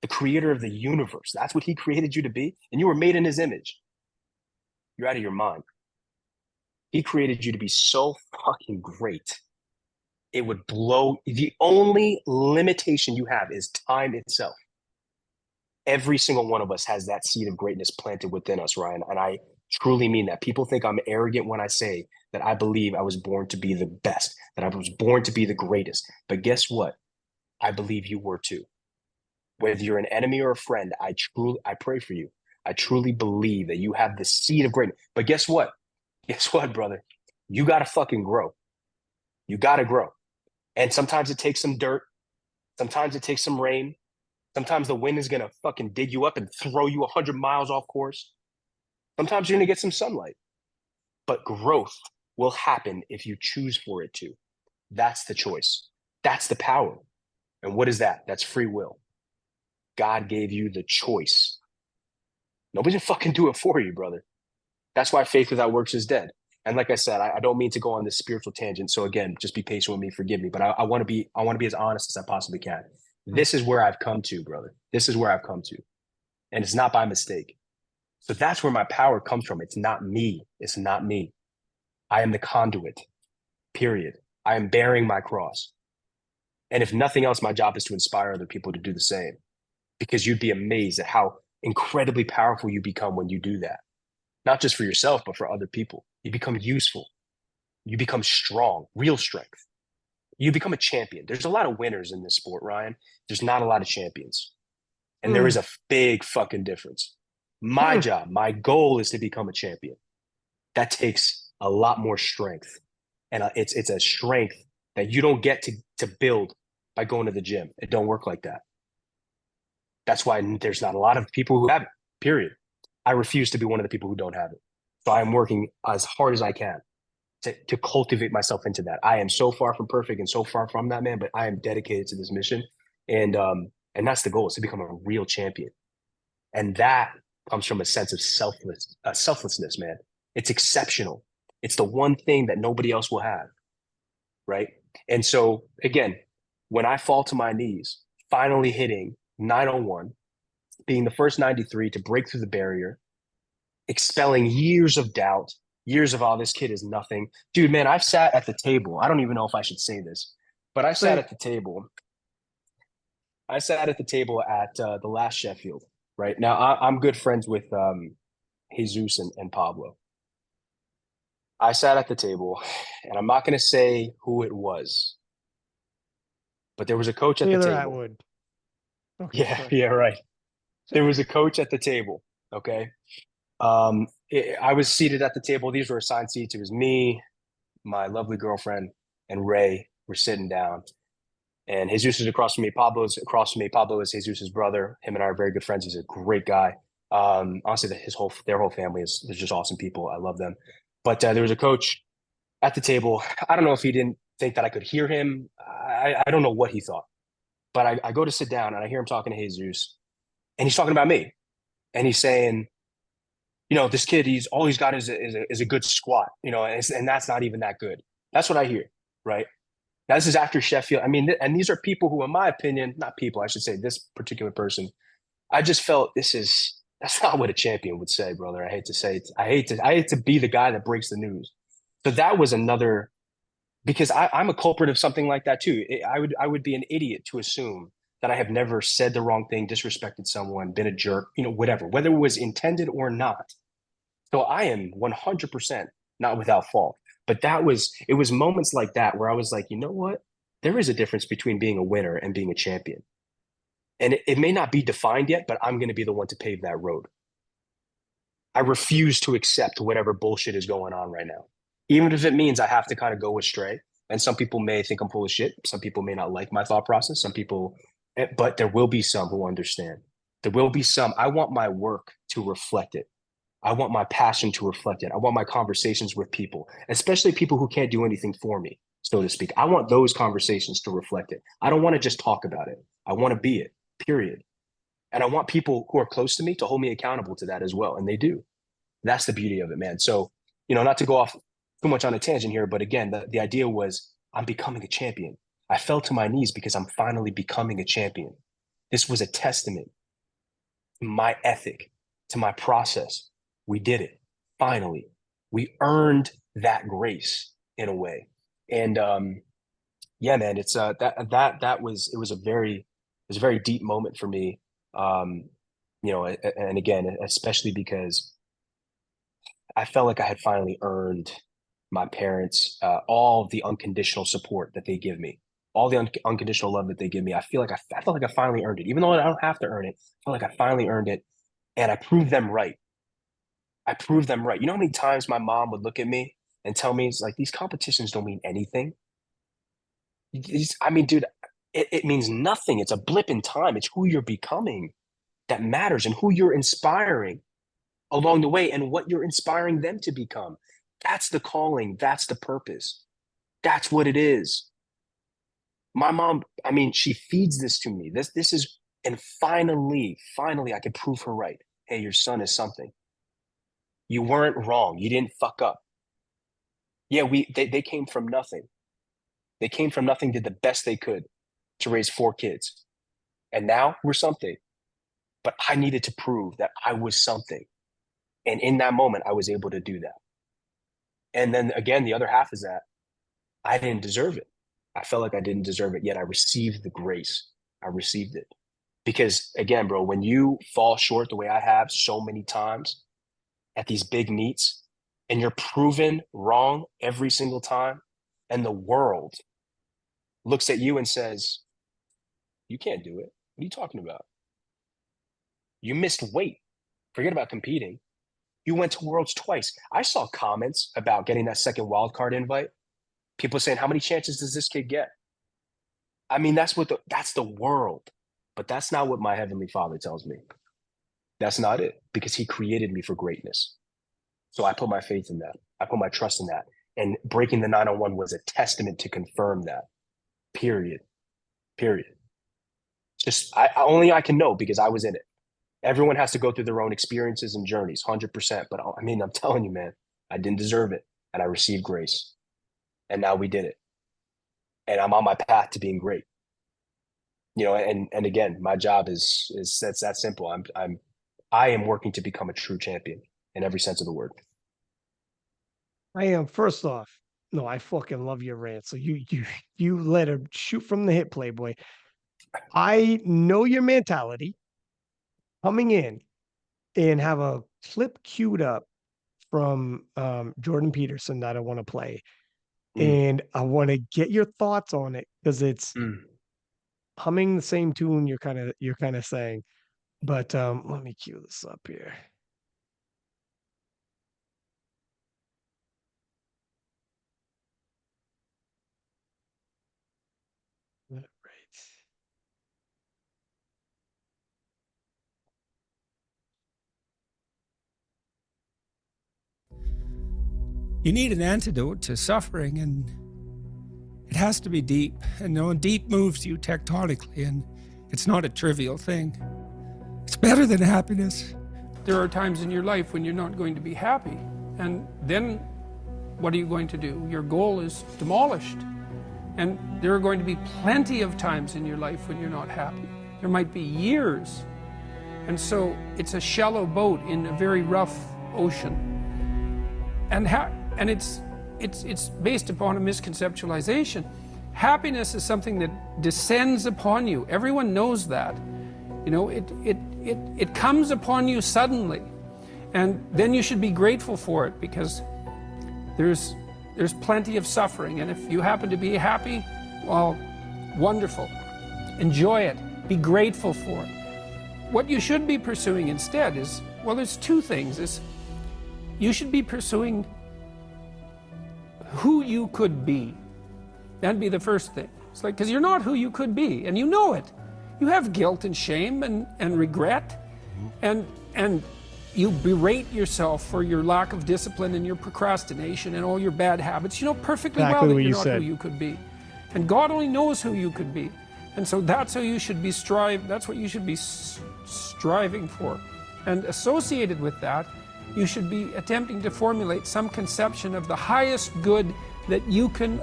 the creator of the universe, that's what he created you to be? And you were made in his image. You're out of your mind. He created you to be so fucking great. It would blow. The only limitation you have is time itself. Every single one of us has that seed of greatness planted within us, Ryan. And I truly mean that. People think I'm arrogant when I say that I believe I was born to be the best, that I was born to be the greatest. But guess what? I believe you were too. Whether you're an enemy or a friend, I pray for you. I truly believe that you have the seed of greatness. But guess what? Guess what, brother? You got to fucking grow. You got to grow. And sometimes it takes some dirt. Sometimes it takes some rain. Sometimes the wind is going to fucking dig you up and throw you 100 miles off course. Sometimes you're going to get some sunlight. But growth will happen if you choose for it to. That's the choice. That's the power. And what is that? That's free will. God gave you the choice. Nobody can fucking do it for you, brother. That's why faith without works is dead. And like I said, I don't mean to go on this spiritual tangent. So again, just be patient with me, forgive me. But I want to be as honest as I possibly can. This is where I've come to, brother. This is where I've come to. And it's not by mistake. So that's where my power comes from. It's not me. It's not me. I am the conduit, period. I am bearing my cross. And if nothing else, my job is to inspire other people to do the same. Because you'd be amazed at how incredibly powerful you become when you do that. Not just for yourself, but for other people. You become useful. You become strong, real strength. You become a champion. There's a lot of winners in this sport, Ryan. There's not a lot of champions. And there is a big fucking difference. My job, my goal is to become a champion. That takes a lot more strength. And it's a strength that you don't get to build by going to the gym. It don't work like that. That's why there's not a lot of people who have it, period. I refuse to be one of the people who don't have it. So I'm working as hard as I can to cultivate myself into that. I am so far from perfect and so far from that, man, but I am dedicated to this mission. And that's the goal, is to become a real champion. And that comes from a sense of selflessness, man. It's exceptional. It's the one thing that nobody else will have, right? And so, again, when I fall to my knees, finally hitting 901, being the first 93 to break through the barrier, expelling years of doubt, years of, oh, this kid is nothing. Dude, man, I've sat at the table. I don't even know if I should say this, but I sat at the table. I sat at the table at the last Sheffield, right? Now, I'm good friends with Jesus and Pablo. I sat at the table, and I'm not going to say who it was, but there was a coach at the Taylor table. Atwood. Okay, Yeah, sorry. yeah, right. There was a coach at the table, okay? I was seated at the table. These were assigned seats. It was me, my lovely girlfriend, and Ray were sitting down. And Jesus is across from me. Pablo's across from me. Pablo is Jesus's brother. Him and I are very good friends. He's a great guy. Honestly, their whole family is just awesome people. I love them. But there was a coach at the table. I don't know if he didn't think that I could hear him. I don't know what he thought. But I go to sit down and I hear him talking to Jesus, and he's talking about me, and he's saying, this kid, all he's got is a good squat, and that's not even that good. That's what I hear, right? Now, this is after Sheffield. I mean, and these are people who, in my opinion, not people, I should say, this particular person, I just felt that's not what a champion would say, brother. I hate to say it. I hate to be the guy that breaks the news. So that was another, because I'm a culprit of something like that too. I would be an idiot to assume that I have never said the wrong thing, disrespected someone, been a jerk, whatever, whether it was intended or not. So I am 100% not without fault. But it was moments like that where I was like, you know what? There is a difference between being a winner and being a champion. And it may not be defined yet, but I'm going to be the one to pave that road. I refuse to accept whatever bullshit is going on right now, even if it means I have to kind of go astray. And some people may think I'm full of shit. Some people may not like my thought process. But there will be some who understand. There will be some. I want my work to reflect it. I want my passion to reflect it. I want my conversations with people, especially people who can't do anything for me, so to speak. I want those conversations to reflect it. I don't want to just talk about it. I want to be it, period. And I want people who are close to me to hold me accountable to that as well. And they do. That's the beauty of it, man. So, not to go off too much on a tangent here, but again, the idea was I'm becoming a champion. I fell to my knees because I'm finally becoming a champion. This was a testament to my ethic, to my process. We did it. Finally, we earned that grace in a way. And yeah, man, it's it was a very deep moment for me. And again, especially because I felt like I had finally earned my parents all the unconditional support that they give me, all the unconditional love that they give me. I felt like I finally earned it, even though I don't have to earn it. I felt like I finally earned it, and I proved them right. I proved them right. You know how many times my mom would look at me and tell me, it's like, these competitions don't mean anything. I mean, dude, it means nothing. It's a blip in time. It's who you're becoming that matters, and who you're inspiring along the way, and what you're inspiring them to become. That's the calling. That's the purpose. That's what it is. My mom, I mean, she feeds this to me. This is, and finally, I could prove her right. Hey, your son is something. You weren't wrong. You didn't fuck up. Yeah, they came from nothing. They came from nothing, did the best they could to raise 4 kids. And now we're something. But I needed to prove that I was something. And in that moment, I was able to do that. And then again, the other half is that I didn't deserve it. I felt like I didn't deserve it, yet I received the grace. I received it. Because again, bro, when you fall short the way I have so many times at these big meets, and you're proven wrong every single time, and the world looks at you and says, you can't do it. What are you talking about? You missed weight. Forget about competing. You went to Worlds twice. I saw comments about getting that second wildcard invite. People saying, how many chances does this kid get? I mean, that's the world. But that's not what my Heavenly Father tells me. That's not it, because he created me for greatness. So I put my faith in that. I put my trust in that. And breaking the 901 was a testament to confirm that. Period. Just only I can know because I was in it. Everyone has to go through their own experiences and journeys, 100%. But I mean, I'm telling you, man, I didn't deserve it, and I received grace, and now we did it, and I'm on my path to being great. And again, my job is that's that simple. I am working to become a true champion in every sense of the word. I am. First off, no, I fucking love your rant. So you let him shoot from the hip, Playboy. I know your mentality. Coming in and have a clip queued up from Jordan Peterson that I want to play, and I want to get your thoughts on it because it's humming the same tune you're kind of saying. But let me cue this up here. All right. You need an antidote to suffering, and it has to be deep. And deep moves you tectonically, and it's not a trivial thing. It's better than happiness. There are times in your life when you're not going to be happy, and then what are you going to do? Your goal is demolished. And there are going to be plenty of times in your life when you're not happy. There might be years. And so it's a shallow boat in a very rough ocean. And it's based upon a misconceptualization. Happiness is something that descends upon you. Everyone knows that. It comes upon you suddenly. And then you should be grateful for it, because there's plenty of suffering. And if you happen to be happy, well, wonderful. Enjoy it. Be grateful for it. What you should be pursuing instead is, well, there's two things. You should be pursuing who you could be. That'd be the first thing. It's like, because you're not who you could be, and you know it. You have guilt and shame and regret, and you berate yourself for your lack of discipline and your procrastination and all your bad habits. You know perfectly well that you're not who you could be. And God only knows who you could be. And so that's how you should be that's what you should be striving for. And associated with that, you should be attempting to formulate some conception of the highest good that you can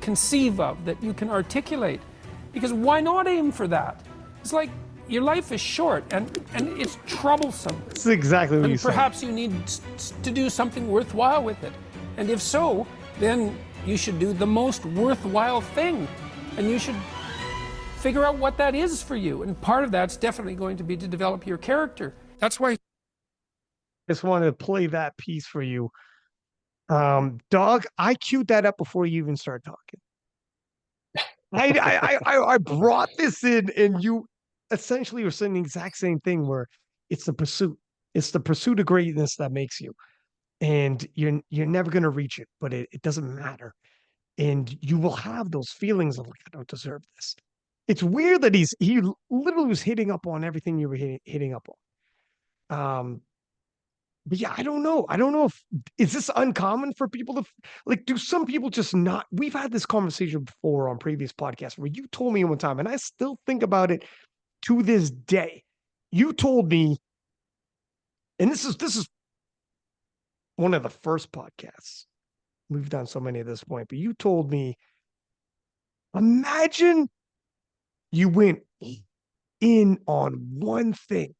conceive of, that you can articulate. Because why not aim for that? It's like, your life is short and it's troublesome. That's exactly what you said. Perhaps you need to do something worthwhile with it. And if so, then you should do the most worthwhile thing. And you should figure out what that is for you. And part of that's definitely going to be to develop your character. That's why. Just wanted to play that piece for you. Dog, I queued that up before you even started talking. I brought this in, and you essentially were saying the exact same thing, where it's the pursuit. It's the pursuit of greatness that makes you. And you're never going to reach it, but it doesn't matter. And you will have those feelings of, like, I don't deserve this. It's weird that he literally was hitting up on everything you were hitting up on. But yeah, I don't know. I don't know is this uncommon for people to, like, do some people just not? We've had this conversation before on previous podcasts where you told me one time, and I still think about it to this day. You told me, and this is one of the first podcasts. We've done so many at this point, but you told me, imagine you went in on one thing,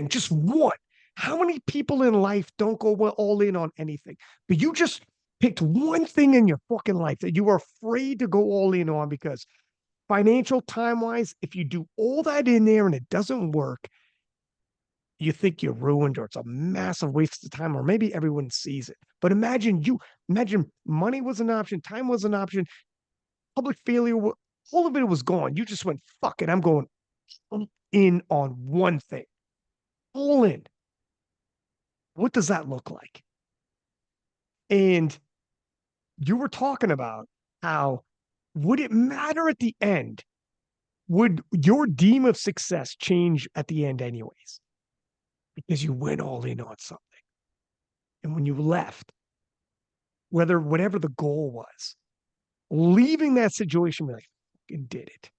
just one. How many people in life don't go all in on anything? But you just picked one thing in your fucking life that you are afraid to go all in on, because financial, time-wise, if you do all that in there and it doesn't work, you think you're ruined, or it's a massive waste of time, or maybe everyone sees it. But imagine money was an option, time was an option, public failure, all of it was gone. You just went, fuck it, I'm going in on one thing. All in. What does that look like? And you were talking about how, would it matter at the end? Would your deem of success change at the end anyways? because you went all in on something. And when you left, whatever the goal was, leaving that situation, be like, I did it.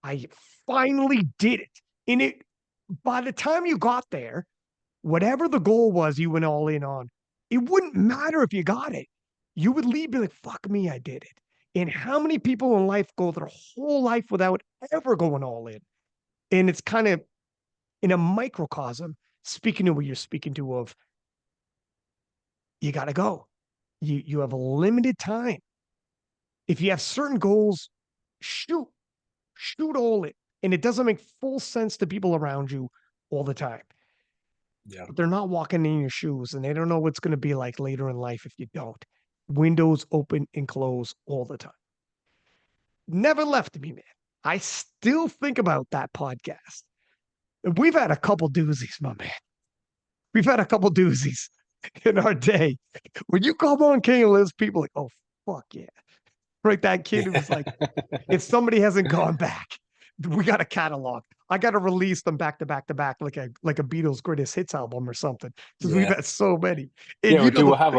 I finally did it. And it, by the time you got there, whatever the goal was you went all in on, it wouldn't matter if you got it. You would leave, be like, fuck me, I did it. And how many people in life go their whole life without ever going all in? And it's kind of in a microcosm, speaking to what you're speaking to of, you got to go. You have a limited time. If you have certain goals, shoot all in. And it doesn't make full sense to people around you all the time. Yeah. But they're not walking in your shoes and they don't know what's going to be like later in life if you don't. Windows open and close all the time. Never left me, man. I still think about that podcast. We've had a couple doozies, my man. We've had a couple doozies in our day. When you come on King of Liz, people are like, oh, fuck yeah. Right? That kid who was like, if somebody hasn't gone back, we got a catalog. I got to release them back to back to back, like a Beatles greatest hits album or something. Because we've had so many. And Yeah, you dude, know we'll have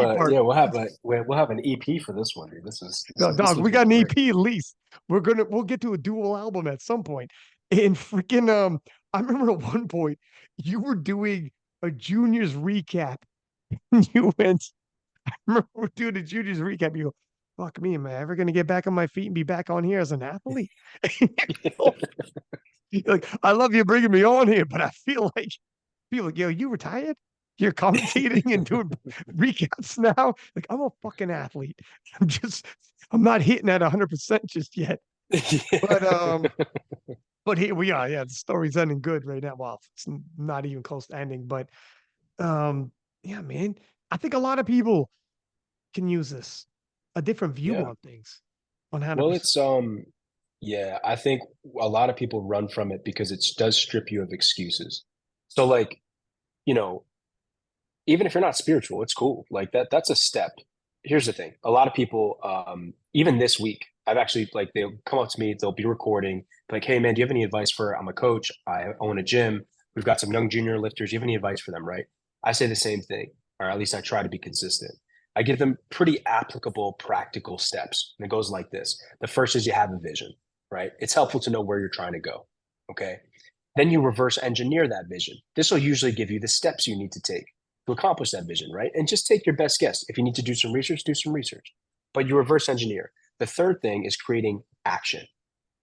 we'll have an EP for this one, dude. This dog, would we be got an great. EP at least. We'll get to a dual album at some point. And freaking I remember at one point you were doing a juniors recap. And you went, I remember we're doing a juniors recap. You go, fuck me, am I ever gonna get back on my feet and be back on here as an athlete? Like, I love you bringing me on here, but I feel like, yo, you retired? You're commentating and doing recaps now? Like, I'm a fucking athlete. I'm not hitting at 100% just yet. But here we are. Yeah, the story's ending good right now. Well, it's not even close to ending, but yeah, man. I think a lot of people can use this, a different view Yeah. on things, on how to Well, be. it's yeah, I think a lot of people run from it because it does strip you of excuses. So like, you know, even if you're not spiritual, it's cool. Like that's a step. Here's the thing. A lot of people, even this week, I've actually like they'll come up to me, they'll be recording, like, hey man, do you have any advice for I'm a coach, I own a gym, we've got some young junior lifters, do you have any advice for them, right? I say the same thing, or at least I try to be consistent. I give them pretty applicable, practical steps. And it goes like this. The first is you have a vision, right? It's helpful to know where you're trying to go. Okay. Then you reverse engineer that vision. This will usually give you the steps you need to take to accomplish that vision, right? And just take your best guess. If you need to do some research, do some research. But you reverse engineer. The third thing is creating action,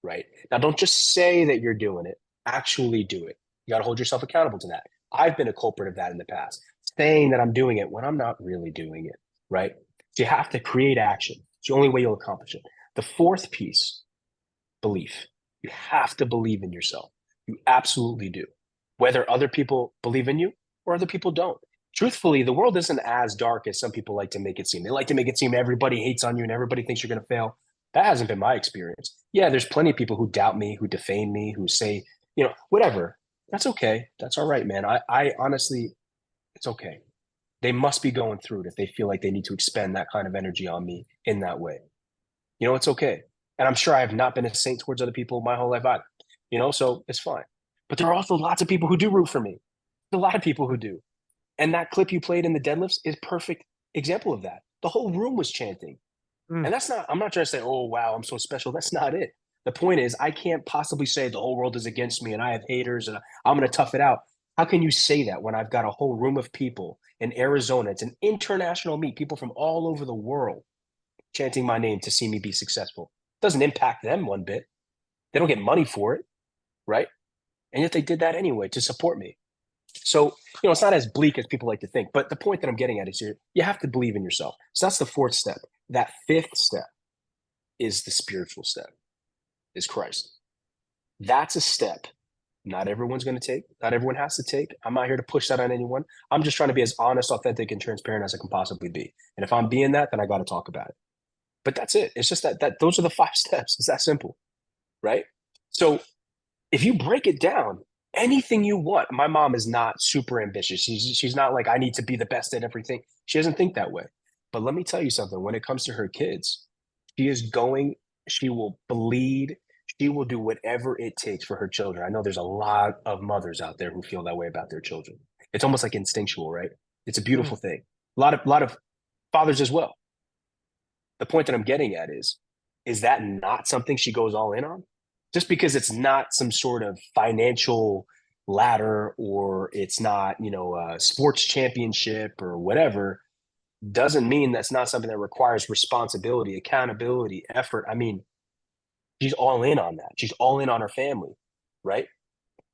right? Now, don't just say that you're doing it, actually do it. You got to hold yourself accountable to that. I've been a culprit of that in the past, saying that I'm doing it when I'm not really doing it, right? So you have to create action. It's the only way you'll accomplish it. The fourth piece, belief. You have to believe in yourself. You absolutely do. Whether other people believe in you or other people don't. Truthfully, the world isn't as dark as some people like to make it seem. They like to make it seem everybody hates on you and everybody thinks you're going to fail. That hasn't been my experience. Yeah, there's plenty of people who doubt me, who defame me, who say, whatever. That's okay. That's all right, man. I honestly, it's okay. They must be going through it if they feel like they need to expend that kind of energy on me in that way. It's okay. And I'm sure I have not been a saint towards other people my whole life either, so it's fine. But there are also lots of people who do root for me. There's a lot of people who do. And that clip you played in the deadlifts is perfect example of that. The whole room was chanting. And I'm not trying to say, oh, wow, I'm so special. That's not it. The point is, I can't possibly say the whole world is against me and I have haters and I'm going to tough it out. How can you say that when I've got a whole room of people in Arizona? It's an international meet, people from all over the world chanting my name to see me be successful. It doesn't impact them one bit. They don't get money for it, right? And yet they did that anyway to support me. So, it's not as bleak as people like to think. But the point that I'm getting at is you have to believe in yourself. So that's the fourth step. That fifth step is the spiritual step, is Christ. That's a step not everyone's going to take. Not everyone has to take. I'm not here to push that on anyone. I'm just trying to be as honest, authentic, and transparent as I can possibly be. And if I'm being that, then I got to talk about it. But that's it. It's just that those are the 5 steps. It's that simple, right? So if you break it down, anything you want. My mom is not super ambitious. She's not like, I need to be the best at everything. She doesn't think that way. But let me tell you something. When it comes to her kids, she will bleed. She will do whatever it takes for her children. I know there's a lot of mothers out there who feel that way about their children. It's almost like instinctual, right? It's a beautiful thing. A lot of fathers as well. The point that I'm getting at is that not something she goes all in on? Just because it's not some sort of financial ladder or it's not, a sports championship or whatever, doesn't mean that's not something that requires responsibility, accountability, effort. I mean, she's all in on that. She's all in on her family, right?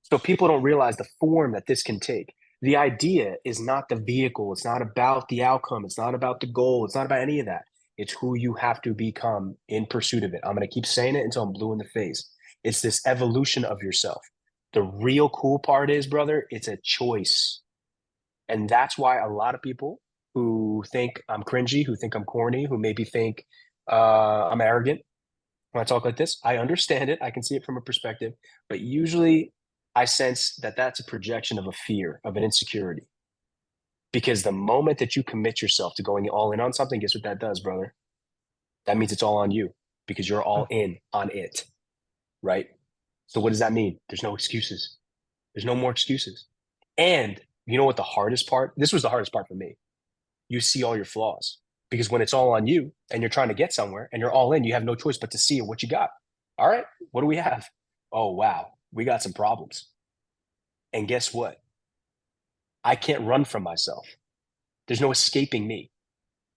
So people don't realize the form that this can take. The idea is not the vehicle. It's not about the outcome. It's not about the goal. It's not about any of that. It's who you have to become in pursuit of it. I'm going to keep saying it until I'm blue in the face. It's this evolution of yourself. The real cool part is, brother, it's a choice. And that's why a lot of people who think I'm cringy, who think I'm corny, who maybe think I'm arrogant when I talk like this, I understand it. I can see it from a perspective, but usually I sense that that's a projection of a fear, of an insecurity. Because the moment that you commit yourself to going all in on something, guess what that does, brother? That means it's all on you because you're all in on it, right? So what does that mean? There's no excuses. There's no more excuses. And you know what the hardest part? This was the hardest part for me. You see all your flaws because when it's all on you and you're trying to get somewhere and you're all in, you have no choice but to see what you got. All right, what do we have? Oh, wow, we got some problems. And guess what? I can't run from myself. There's no escaping me.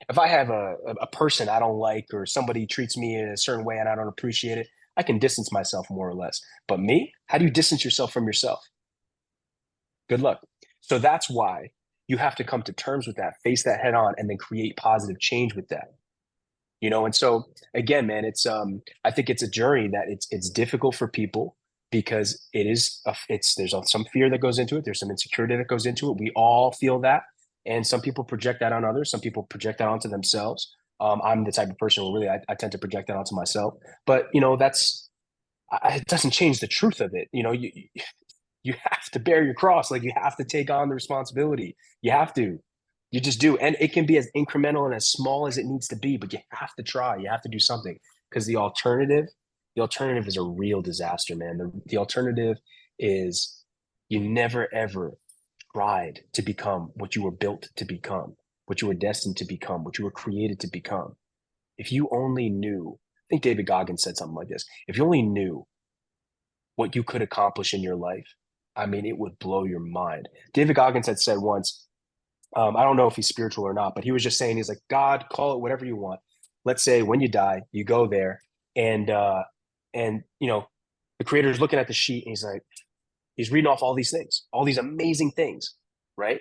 If I have a person I don't like or somebody treats me in a certain way and I don't appreciate it, I can distance myself more or less. But me, how do you distance yourself from yourself? Good luck. So that's why you have to come to terms with that, face that head on, and then create positive change with that. And so again, man, I think it's a journey that it's difficult for people because there's some fear that goes into it. There's some insecurity that goes into it. We all feel that. And some people project that on others. Some people project that onto themselves. I'm the type of person who really, I tend to project that onto myself, but it doesn't change the truth of it. You have to bear your cross. Like you have to take on the responsibility. You have to. You just do. And it can be as incremental and as small as it needs to be, but you have to try. You have to do something because the alternative is a real disaster, man. The alternative is you never ever tried to become what you were built to become, what you were destined to become, what you were created to become. If you only knew, I think David Goggins said something like this. If you only knew what you could accomplish in your life, I mean, it would blow your mind. David Goggins had said once, I don't know if he's spiritual or not, but he was just saying, he's like, God, call it whatever you want. Let's say when you die, you go there and the creator's looking at the sheet and he's reading off all these things, all these amazing things, right?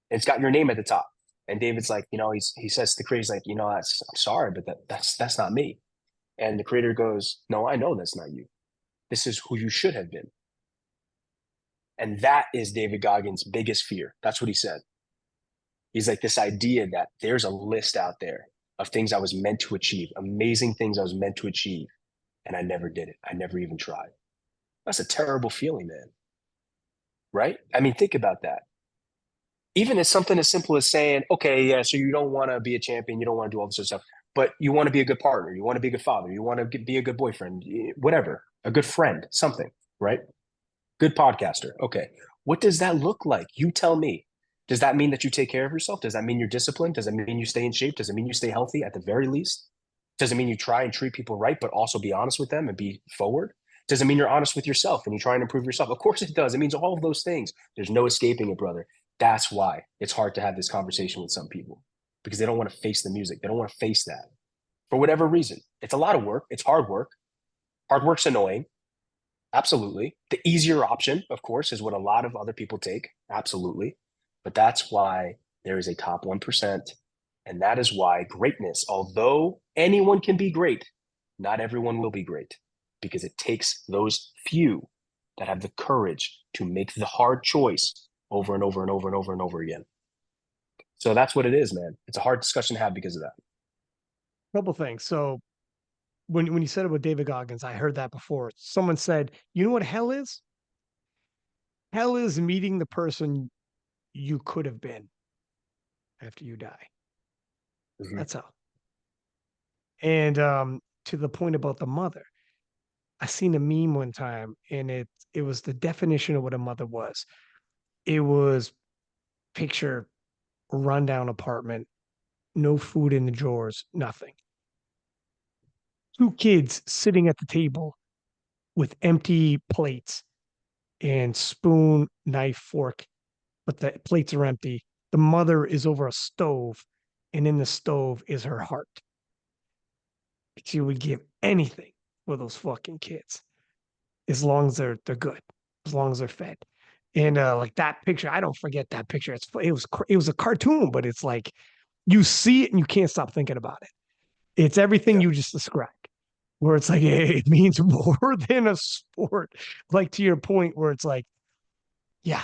And it's got your name at the top. And David's like, he says to the creator's like, I'm sorry, but that's not me. And the creator goes, no, I know that's not you. This is who you should have been. And that is David Goggins' biggest fear. That's what he said. He's like, this idea that there's a list out there of things I was meant to achieve, amazing things I was meant to achieve, and I never did it. I never even tried. That's a terrible feeling, man. Right? I mean, think about that. Even as something as simple as saying, okay, yeah, so you don't want to be a champion, you don't want to do all this sort of stuff, but you want to be a good partner, you want to be a good father, you want to be a good boyfriend, whatever, a good friend, something, right? Good podcaster. Okay. What does that look like? You tell me. Does that mean that you take care of yourself? Does that mean you're disciplined? Does that mean you stay in shape? Does it mean you stay healthy at the very least? Does it mean you try and treat people right, but also be honest with them and be forward? Does it mean you're honest with yourself and you try and improve yourself? Of course it does. It means all of those things. There's no escaping it, brother. That's why it's hard to have this conversation with some people because they don't want to face the music. They don't want to face that for whatever reason. It's a lot of work. It's hard work. Hard work's annoying. Absolutely. The easier option, of course, is what a lot of other people take. Absolutely. But that's why there is a top 1%. And that is why greatness, although anyone can be great, not everyone will be great because it takes those few that have the courage to make the hard choice over and over and over and over and over again. So that's what it is, man. It's a hard discussion to have because of that. Couple things. So when you said about David Goggins, I heard that before. Someone said, you know what hell is? Hell is meeting the person you could have been after you die. Mhm. That's hell. And to the point about the mother, I seen a meme one time, and it was the definition of what a mother was. It was picture rundown apartment, no food in the drawers, nothing. Two kids sitting at the table with empty plates and spoon, knife, fork, but the plates are empty. The mother is over a stove, and in the stove is her heart. She would give anything for those fucking kids, as long as they're good, as long as they're fed. And like that picture, I don't forget that picture. It was a cartoon, but it's like you see it and you can't stop thinking about it. It's everything Yeah. you just described, where it's like it means more than a sport. Like to your point, where it's like, yeah,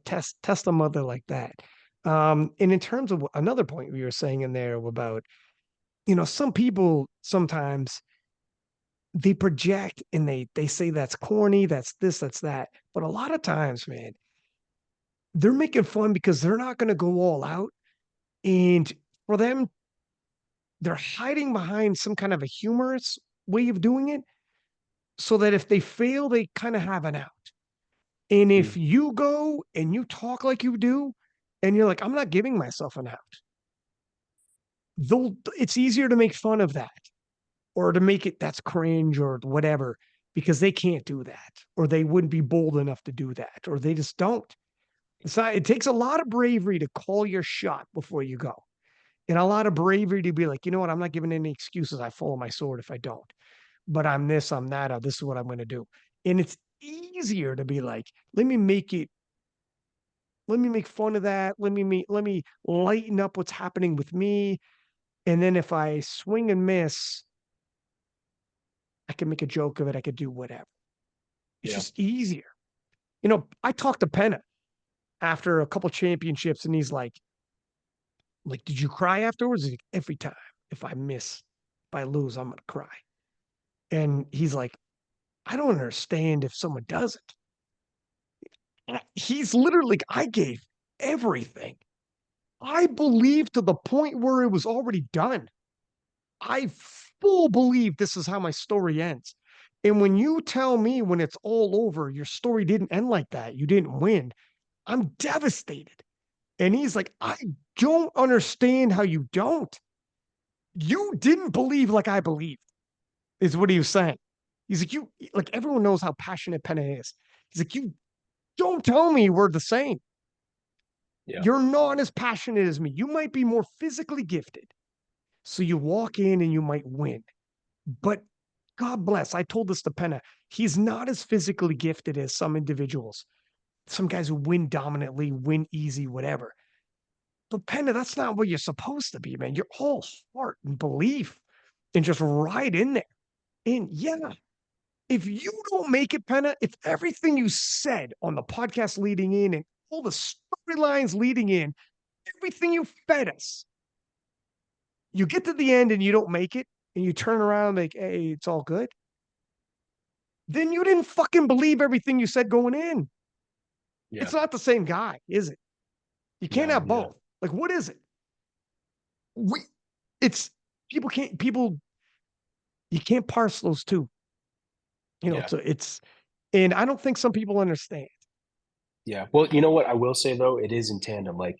test a mother like that. And in terms of another point we were saying in there about, some people sometimes they project and they say that's corny, that's this, that's that. But a lot of times, man, they're making fun because they're not going to go all out. And for them, they're hiding behind some kind of a humorous way of doing it so that if they fail, they kind of have an out. And if you go and you talk like you do, and you're like, I'm not giving myself an out, it's easier to make fun of that or to make it that's cringe or whatever because they can't do that or they wouldn't be bold enough to do that or they just don't. It takes a lot of bravery to call your shot before you go. And a lot of bravery to be like, you know what, I'm not giving any excuses. I follow my sword if I don't. But I'm this, I'm that, or this is what I'm going to do. And it's easier to be like, let me make fun of that. Let me lighten up what's happening with me. And then if I swing and miss, I can make a joke of it. I could do whatever. It's just easier. I talked to Penna after a couple championships, and he's like, did you cry afterwards? He's like, every time. If I miss, if I lose, I'm gonna cry. And he's like, I don't understand if someone doesn't. He's literally like, I gave everything. I believe to the point where it was already done. I full believe this is how my story ends. And when you tell me when it's all over, your story didn't end like that, you didn't win, I'm devastated. And he's like, I don't understand how you don't. You didn't believe like I believed, is what he was saying. He's like, like everyone knows how passionate Penna is. He's like, you don't tell me we're the same. Yeah. You're not as passionate as me. You might be more physically gifted. So you walk in and you might win. But God bless, I told this to Penna. He's not as physically gifted as some individuals. Some guys who win dominantly, win easy, whatever. But Penna, that's not what you're supposed to be, man. You're all heart and belief and just ride in there. And yeah, if you don't make it, Penna, if everything you said on the podcast leading in and all the storylines leading in, everything you fed us, you get to the end and you don't make it, and you turn around like, hey, it's all good, then you didn't fucking believe everything you said going in. Yeah. It's not the same guy, is it? You can't No, have both. Like, what is it? It's people, you can't parse those two. So and I don't think some people understand. Yeah. Well, you know what I will say though, it is in tandem. Like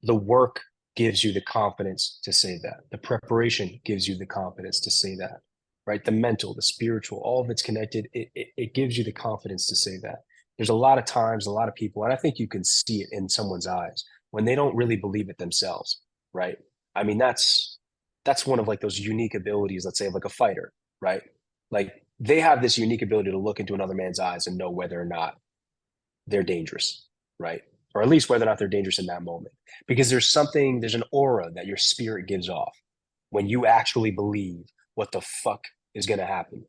the work gives you the confidence to say that. The preparation gives you the confidence to say that. Right? The mental, the spiritual, all of it's connected. It gives you the confidence to say that. There's a lot of times, a lot of people, and I think you can see it in someone's eyes when they don't really believe it themselves. Right? I mean, that's one of like those unique abilities, let's say, of like a fighter, right? Like they have this unique ability to look into another man's eyes and know whether or not they're dangerous, right? Or at least whether or not they're dangerous in that moment. Because there's an aura that your spirit gives off when you actually believe what the fuck is going to happen.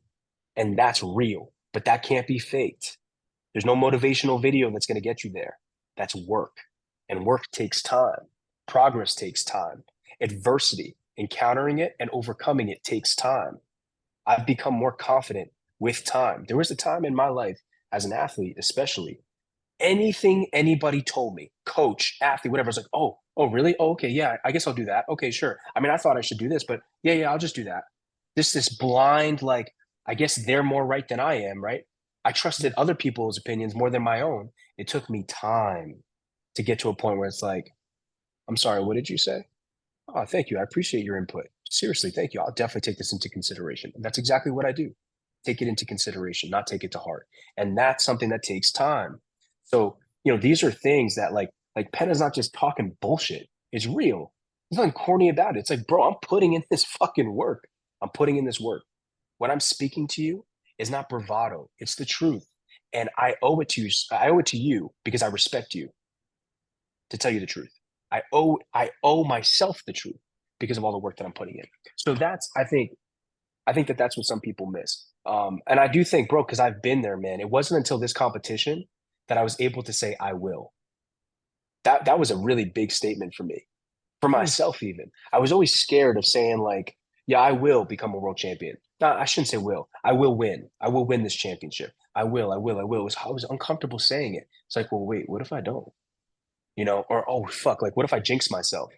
And that's real, but that can't be faked. There's no motivational video that's going to get you there. That's work. And work takes time. Progress takes time. Adversity, encountering it and overcoming it takes time. I've become more confident with time. There was a time in my life as an athlete, especially, anything anybody told me, coach, athlete, whatever, I was like, oh, really? Oh, okay, yeah, I guess I'll do that. Okay, sure. I mean, I thought I should do this, but yeah, I'll just do that. This blind, like, I guess they're more right than I am, right? I trusted other people's opinions more than my own. It took me time to get to a point where it's like, I'm sorry, what did you say? Oh, thank you. I appreciate your input. Seriously, thank you. I'll definitely take this into consideration. And that's exactly what I do. Take it into consideration, not take it to heart. And that's something that takes time. So, these are things that like Penna's not just talking bullshit. It's real. There's nothing corny about it. It's like, bro, I'm putting in this fucking work. I'm putting in this work. What I'm speaking to you is not bravado. It's the truth. And I owe it to you. I owe it to you because I respect you to tell you the truth. I owe myself the truth because of all the work that I'm putting in. So that's I think that that's what some people miss. And I do think, bro, because I've been there, man. It wasn't until this competition that I was able to say I will. That was a really big statement for me, for myself even. I was always scared of saying like, yeah, I will become a world champion. No, I shouldn't say will. I will win. I will win this championship. I will. I was uncomfortable saying it. It's like, well, wait, what if I don't? Or oh fuck, like what if I jinx myself?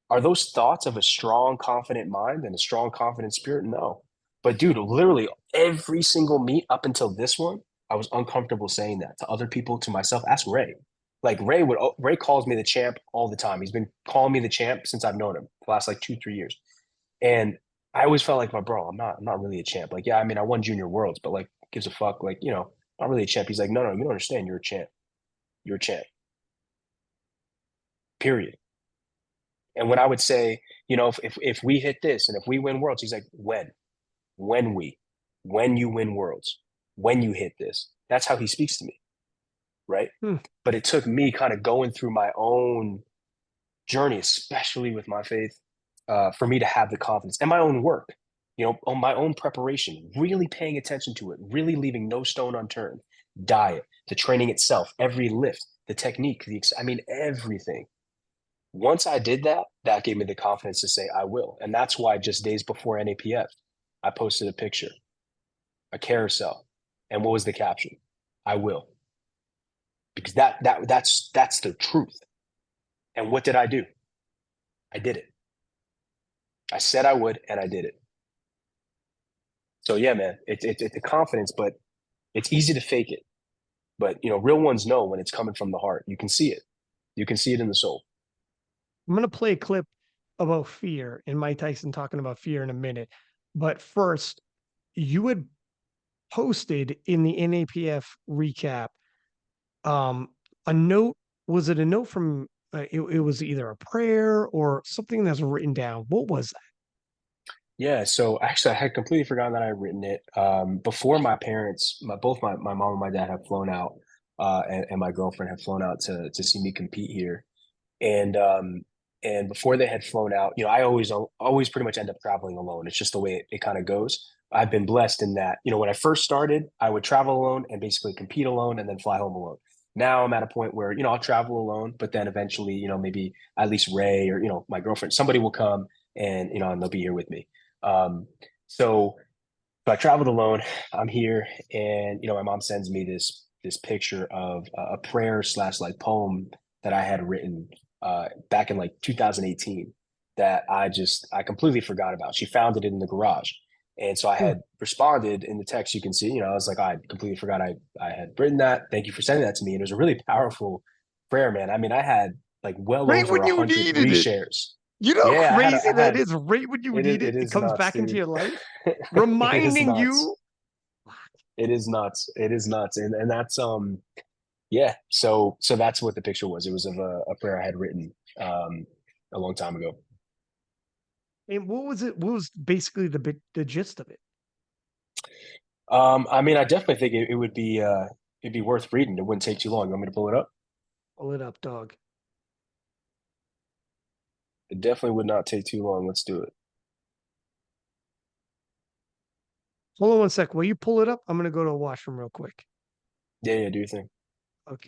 Are those thoughts of a strong, confident mind and a strong, confident spirit? No. But dude, literally every single meet up until this one, I was uncomfortable saying that to other people, to myself. Ask Ray. Like Ray calls me the champ all the time. He's been calling me the champ since I've known him, the last like 2-3 years. And I always felt like, my bro, I'm not really a champ. Like, yeah, I mean, I won junior worlds, but like, gives a fuck. Like, not really a champ. He's like, no, you don't understand. You're a champ. You're a champ. Period. And when I would say, if we hit this and if we win worlds, he's like, when you win worlds, when you hit this. That's how he speaks to me. Right. But it took me kind of going through my own journey, especially with my faith, for me to have the confidence and my own work, on my own preparation, really paying attention to it, really leaving no stone unturned. Diet, the training itself, every lift, the technique, everything. Once I did that, that gave me the confidence to say I will. And that's why just days before NAPF, I posted a picture, a carousel. And what was the caption? I will. Because that's the truth. And what did I do? I did it. I said I would, and I did it. So yeah, man, it's a confidence, but it's easy to fake it. But real ones know when it's coming from the heart. You can see it. You can see it in the soul. I'm going to play a clip about fear and Mike Tyson talking about fear in a minute. But first, you had posted in the NAPF recap a note. Was it a note from, it was either a prayer or something that's written down? What was that? Yeah, so actually, I had completely forgotten that I had written it. Before my parents, both my mom and my dad had flown out, and my girlfriend had flown out to see me compete here. And before they had flown out, I always pretty much end up traveling alone. It's just the way it kind of goes. I've been blessed in that, when I first started, I would travel alone and basically compete alone and then fly home alone. Now I'm at a point where, I'll travel alone, but then eventually, maybe at least Ray or, my girlfriend, somebody will come and, and they'll be here with me. So I traveled alone. I'm here, and my mom sends me this picture of a prayer / like poem that I had written back in like 2018 that I completely forgot about. She found it in the garage, and so I had responded in the text. You can see, I was like, I completely forgot I had written that. Thank you for sending that to me. And it was a really powerful prayer, man. I mean, I had like well Right over when you 100 needed it. reshares. You know Yeah, how I crazy that had is? Right when you need it, it is comes nuts, back into dude. your life, It is reminding nuts. you. It is nuts. It is nuts. And that's yeah. So that's what the picture was. It was of a prayer I had written a long time ago. And what was it? What was basically the gist of it? I mean, I definitely think it would be it'd be worth reading. It wouldn't take too long. You want me to pull it up? Pull it up, dog. It definitely would not take too long. Let's do it. Hold on one sec. While you pull it up, I'm gonna go to a washroom real quick. Yeah, do your thing. Okay.